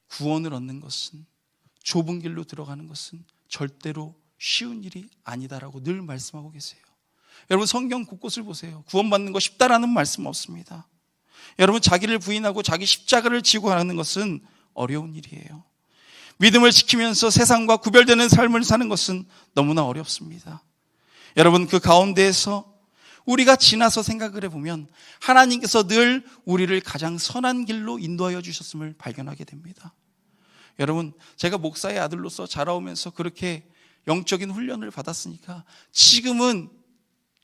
구원을 얻는 것은, 좁은 길로 들어가는 것은 절대로 쉬운 일이 아니다라고 늘 말씀하고 계세요. 여러분 성경 곳곳을 보세요. 구원받는 거 쉽다라는 말씀 없습니다. 여러분 자기를 부인하고 자기 십자가를 지고 가는 것은 어려운 일이에요. 믿음을 지키면서 세상과 구별되는 삶을 사는 것은 너무나 어렵습니다. 여러분 그 가운데에서 우리가 지나서 생각을 해보면 하나님께서 늘 우리를 가장 선한 길로 인도하여 주셨음을 발견하게 됩니다. 여러분 제가 목사의 아들로서 자라오면서 그렇게 영적인 훈련을 받았으니까 지금은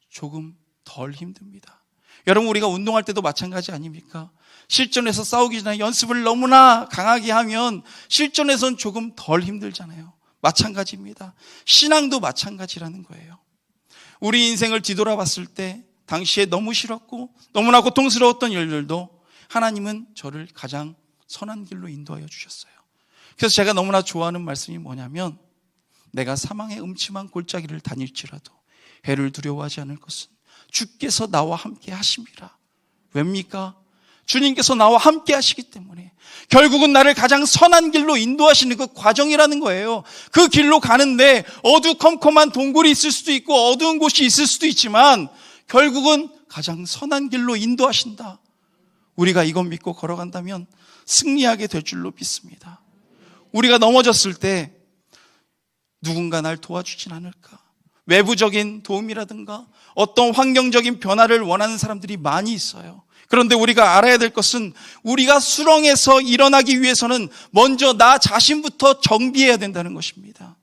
조금 덜 힘듭니다. 여러분 우리가 운동할 때도 마찬가지 아닙니까? 실전에서 싸우기 전에 연습을 너무나 강하게 하면 실전에선 조금 덜 힘들잖아요. 마찬가지입니다. 신앙도 마찬가지라는 거예요. 우리 인생을 뒤돌아봤을 때 당시에 너무 싫었고 너무나 고통스러웠던 일들도 하나님은 저를 가장 선한 길로 인도하여 주셨어요. 그래서 제가 너무나 좋아하는 말씀이 뭐냐면 내가 사망의 음침한 골짜기를 다닐지라도 해를 두려워하지 않을 것은 주께서 나와 함께 하심이라. 왜입니까? 주님께서 나와 함께 하시기 때문에 결국은 나를 가장 선한 길로 인도하시는 그 과정이라는 거예요. 그 길로 가는데 어두컴컴한 동굴이 있을 수도 있고 어두운 곳이 있을 수도 있지만 결국은 가장 선한 길로 인도하신다. 우리가 이것 믿고 걸어간다면 승리하게 될 줄로 믿습니다. 우리가 넘어졌을 때 누군가 날 도와주진 않을까? 외부적인 도움이라든가 어떤 환경적인 변화를 원하는 사람들이 많이 있어요. 그런데 우리가 알아야 될 것은 우리가 수렁에서 일어나기 위해서는 먼저 나 자신부터 정비해야 된다는 것입니다.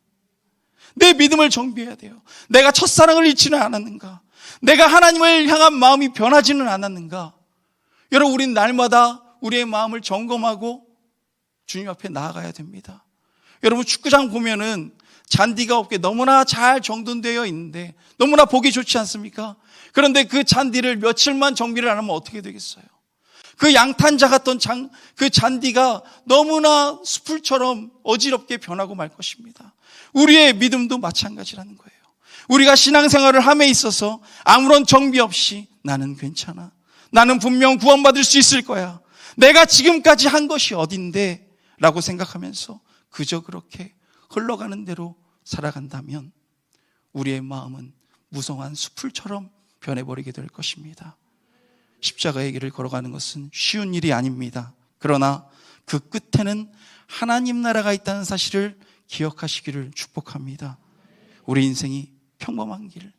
내 믿음을 정비해야 돼요. 내가 첫사랑을 잃지는 않았는가? 내가 하나님을 향한 마음이 변하지는 않았는가? 여러분 우리는 날마다 우리의 마음을 점검하고 주님 앞에 나아가야 됩니다. 여러분 축구장 보면은 잔디가 없게 너무나 잘 정돈되어 있는데 너무나 보기 좋지 않습니까? 그런데 그 잔디를 며칠만 정비를 안 하면 어떻게 되겠어요? 그 양탄자 같던 그 잔디가 너무나 수풀처럼 어지럽게 변하고 말 것입니다. 우리의 믿음도 마찬가지라는 거예요. 우리가 신앙생활을 함에 있어서 아무런 정비 없이 나는 괜찮아. 나는 분명 구원받을 수 있을 거야. 내가 지금까지 한 것이 어딘데? 라고 생각하면서 그저 그렇게 흘러가는 대로 살아간다면 우리의 마음은 무성한 수풀처럼 변해버리게 될 것입니다. 십자가의 길을 걸어가는 것은 쉬운 일이 아닙니다. 그러나 그 끝에는 하나님 나라가 있다는 사실을 기억하시기를 축복합니다. 우리 인생이 평범한 길,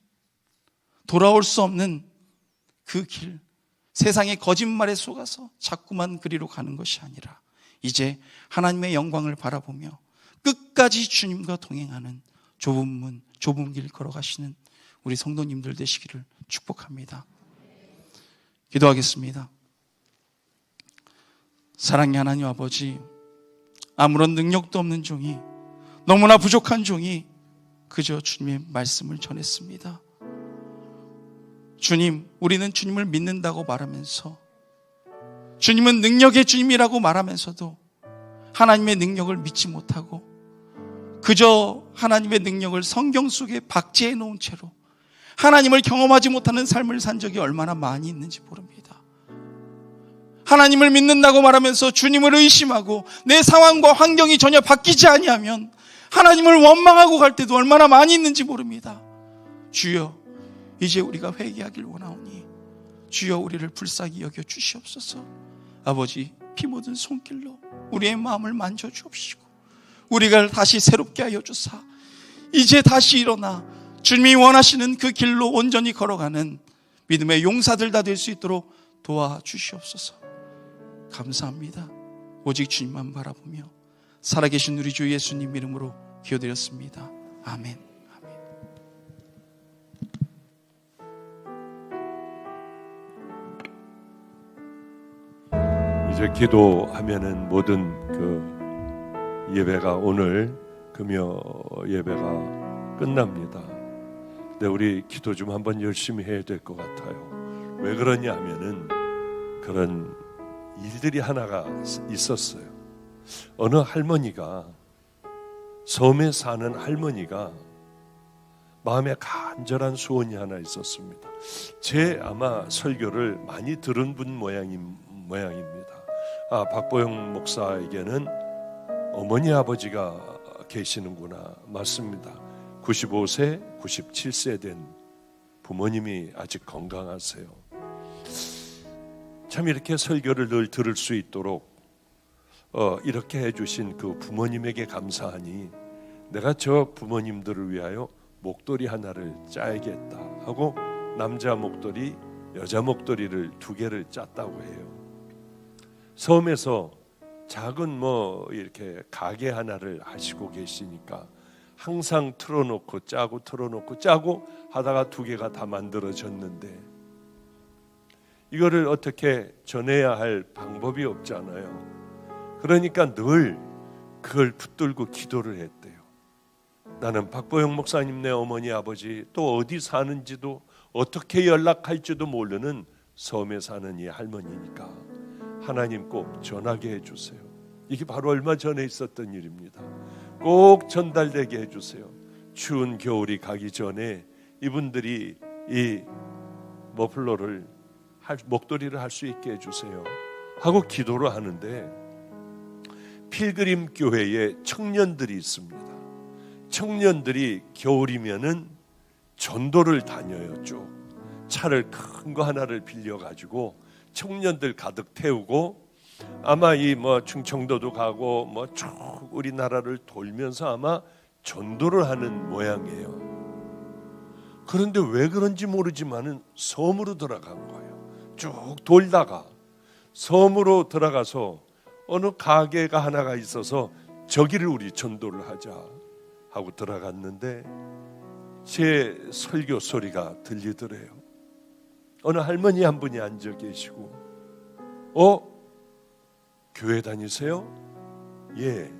돌아올 수 없는 그 길, 세상의 거짓말에 속아서 자꾸만 그리로 가는 것이 아니라 이제 하나님의 영광을 바라보며 끝까지 주님과 동행하는 좁은 문, 좁은 길 걸어가시는 우리 성도님들 되시기를 축복합니다. 기도하겠습니다. 사랑의 하나님 아버지, 아무런 능력도 없는 종이, 너무나 부족한 종이 그저 주님의 말씀을 전했습니다. 주님, 우리는 주님을 믿는다고 말하면서 주님은 능력의 주님이라고 말하면서도 하나님의 능력을 믿지 못하고 그저 하나님의 능력을 성경 속에 박제해 놓은 채로 하나님을 경험하지 못하는 삶을 산 적이 얼마나 많이 있는지 모릅니다. 하나님을 믿는다고 말하면서 주님을 의심하고 내 상황과 환경이 전혀 바뀌지 아니하면 하나님을 원망하고 갈 때도 얼마나 많이 있는지 모릅니다. 주여, 이제 우리가 회개하길 원하오니 주여 우리를 불쌍히 여겨 주시옵소서. 아버지, 피 묻은 손길로 우리의 마음을 만져주옵시고 우리가 다시 새롭게 하여 주사 이제 다시 일어나 주님이 원하시는 그 길로 온전히 걸어가는 믿음의 용사들 다 될 수 있도록 도와주시옵소서. 감사합니다. 오직 주님만 바라보며 살아계신 우리 주 예수님 이름으로 기도드렸습니다. 아멘. 이제 기도하면은 모든 그 예배가 오늘 금요 예배가 끝납니다. 근데 우리 기도 좀 한번 열심히 해야 될 것 같아요. 왜 그러냐 하면은 그런 일들이 하나가 있었어요. 어느 할머니가, 섬에 사는 할머니가 마음에 간절한 소원이 하나 있었습니다. 제 아마 설교를 많이 들은 분 모양입니다. 박보영 목사에게는 어머니 아버지가 계시는구나. 맞습니다. 95세, 97세 된 부모님이 아직 건강하세요. 참 이렇게 설교를 늘 들을 수 있도록 이렇게 해주신 그 부모님에게 감사하니 내가 저 부모님들을 위하여 목도리 하나를 짜야겠다 하고 남자 목도리, 여자 목도리를 2개를 짰다고 해요. 섬에서 작은 이렇게 가게 하나를 하시고 계시니까 항상 틀어놓고 짜고 하다가 2개가 다 만들어졌는데 이거를 어떻게 전해야 할 방법이 없잖아요. 그러니까 늘 그걸 붙들고 기도를 했대요. 나는 박보영 목사님 내 어머니 아버지 또 어디 사는지도 어떻게 연락할지도 모르는 섬에 사는 이 할머니니까 하나님 꼭 전하게 해주세요. 이게 바로 얼마 전에 있었던 일입니다. 꼭 전달되게 해주세요. 추운 겨울이 가기 전에 이분들이 이 머플러를 목도리를 할 수 있게 해주세요 하고 기도를 하는데 필그림 교회에 청년들이 있습니다. 청년들이 겨울이면은 전도를 다녀요. 쭉 차를 큰 거 하나를 빌려가지고 청년들 가득 태우고 아마 이 충청도도 가고 쭉 우리나라를 돌면서 아마 전도를 하는 모양이에요. 그런데 왜 그런지 모르지만은 섬으로 들어간 거예요. 쭉 돌다가 섬으로 들어가서 어느 가게가 하나가 있어서 저기를 우리 전도를 하자 하고 들어갔는데 제 설교 소리가 들리더래요. 어느 할머니 한 분이 앉아 계시고 교회 다니세요? 예.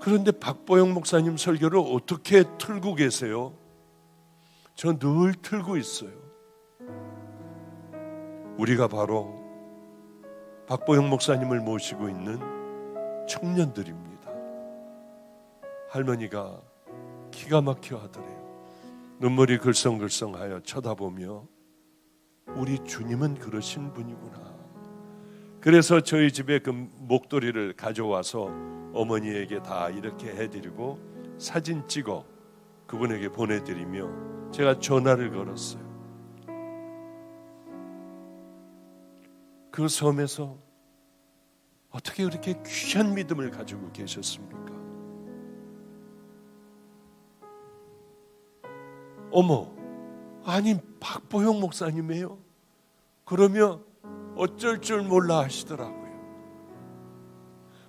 그런데 박보영 목사님 설교를 어떻게 틀고 계세요? 저 늘 틀고 있어요. 우리가 바로 박보영 목사님을 모시고 있는 청년들입니다. 할머니가 기가 막혀 하더래요. 눈물이 글썽글썽하여 쳐다보며 우리 주님은 그러신 분이구나. 그래서 저희 집에 그 목도리를 가져와서 어머니에게 다 이렇게 해드리고 사진 찍어 그분에게 보내드리며 제가 전화를 걸었어요. 그 섬에서 어떻게 그렇게 귀한 믿음을 가지고 계셨습니까? 어머, 아니 박보영 목사님이에요? 그러면 어쩔 줄 몰라 하시더라고요.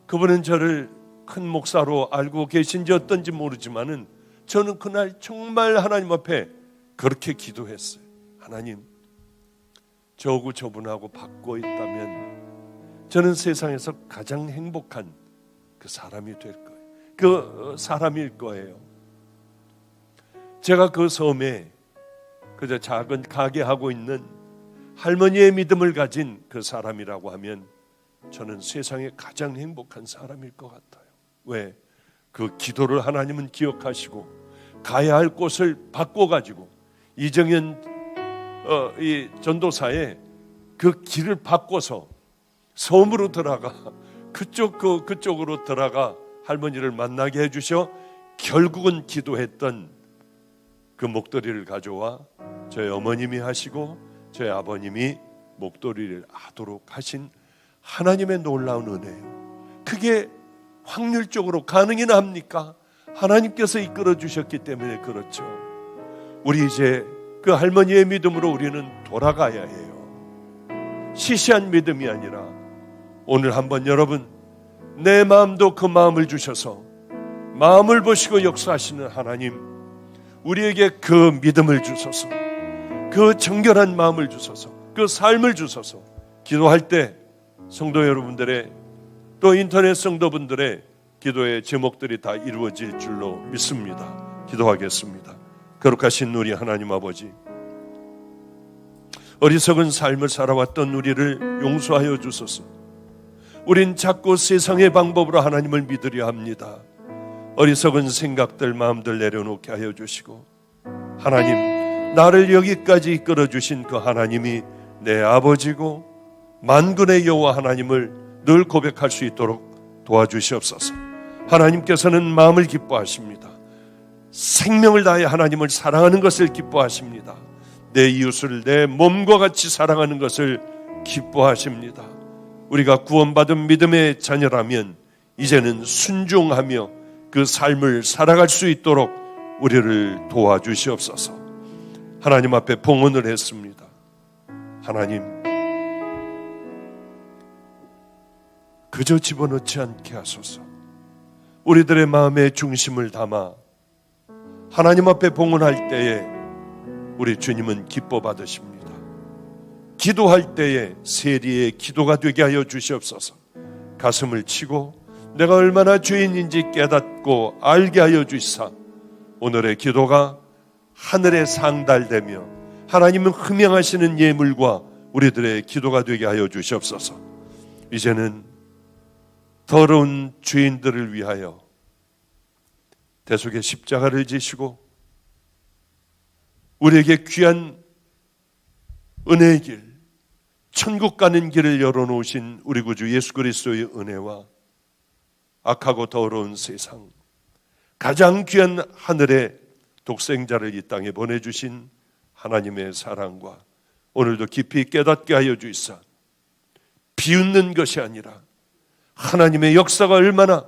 그분은 저를 큰 목사로 알고 계신지 어떤지 모르지만은 저는 그날 정말 하나님 앞에 그렇게 기도했어요. 하나님, 저하고 저분하고 바꿔 있다면 저는 세상에서 가장 행복한 그 사람이 될 거예요. 그 사람일 거예요. 제가 그 섬에 그저 작은 가게 하고 있는 할머니의 믿음을 가진 그 사람이라고 하면 저는 세상에 가장 행복한 사람일 것 같아요. 왜? 그 기도를 하나님은 기억하시고 가야 할 곳을 바꿔가지고 이정현 이 전도사의 그 길을 바꿔서 섬으로 들어가 그쪽으로 들어가 할머니를 만나게 해주셔 결국은 기도했던 그 목도리를 가져와 저희 어머님이 하시고 저희 아버님이 목도리를 하도록 하신 하나님의 놀라운 은혜예요. 그게 확률적으로 가능이나 합니까? 하나님께서 이끌어 주셨기 때문에 그렇죠. 우리 이제 그 할머니의 믿음으로 우리는 돌아가야 해요. 시시한 믿음이 아니라 오늘 한번 여러분 내 마음도 그 마음을 주셔서 마음을 보시고 역사하시는 하나님, 우리에게 그 믿음을 주소서, 그 정결한 마음을 주소서, 그 삶을 주소서. 기도할 때 성도 여러분들의 또 인터넷 성도분들의 기도의 제목들이 다 이루어질 줄로 믿습니다. 기도하겠습니다. 거룩하신 우리 하나님 아버지, 어리석은 삶을 살아왔던 우리를 용서하여 주소서. 우린 자꾸 세상의 방법으로 하나님을 믿으려 합니다. 어리석은 생각들, 마음들 내려놓게 하여 주시고, 하나님, 나를 여기까지 이끌어 주신 그 하나님이 내 아버지고 만군의 여호와 하나님을 늘 고백할 수 있도록 도와주시옵소서. 하나님께서는 마음을 기뻐하십니다. 생명을 다해 하나님을 사랑하는 것을 기뻐하십니다. 내 이웃을 내 몸과 같이 사랑하는 것을 기뻐하십니다. 우리가 구원받은 믿음의 자녀라면 이제는 순종하며 그 삶을 살아갈 수 있도록 우리를 도와주시옵소서. 하나님 앞에 봉헌을 했습니다. 하나님, 그저 집어넣지 않게 하소서. 우리들의 마음의 중심을 담아 하나님 앞에 봉헌할 때에 우리 주님은 기뻐 받으십니다. 기도할 때에 세리의 기도가 되게 하여 주시옵소서. 가슴을 치고 내가 얼마나 죄인인지 깨닫고 알게 하여 주시사 오늘의 기도가 하늘에 상달되며 하나님은 흠양하시는 예물과 우리들의 기도가 되게 하여 주시옵소서. 이제는 더러운 죄인들을 위하여 대속의 십자가를 지시고 우리에게 귀한 은혜의 길, 천국 가는 길을 열어놓으신 우리 구주 예수 그리스도의 은혜와 악하고 더러운 세상, 가장 귀한 하늘의 독생자를 이 땅에 보내주신 하나님의 사랑과 오늘도 깊이 깨닫게 하여 주시사 비웃는 것이 아니라 하나님의 역사가 얼마나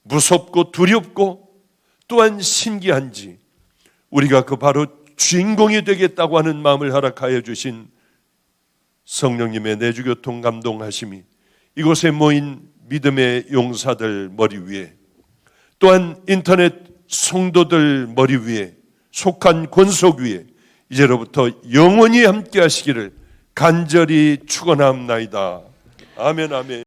무섭고 두렵고 또한 신기한지 우리가 그 바로 주인공이 되겠다고 하는 마음을 허락하여 주신 성령님의 내주교통 감동하심이 이곳에 모인 믿음의 용사들 머리 위에 또한 인터넷 성도들 머리 위에 속한 권속 위에 이제로부터 영원히 함께 하시기를 간절히 축원합나이다. 아멘, 아멘.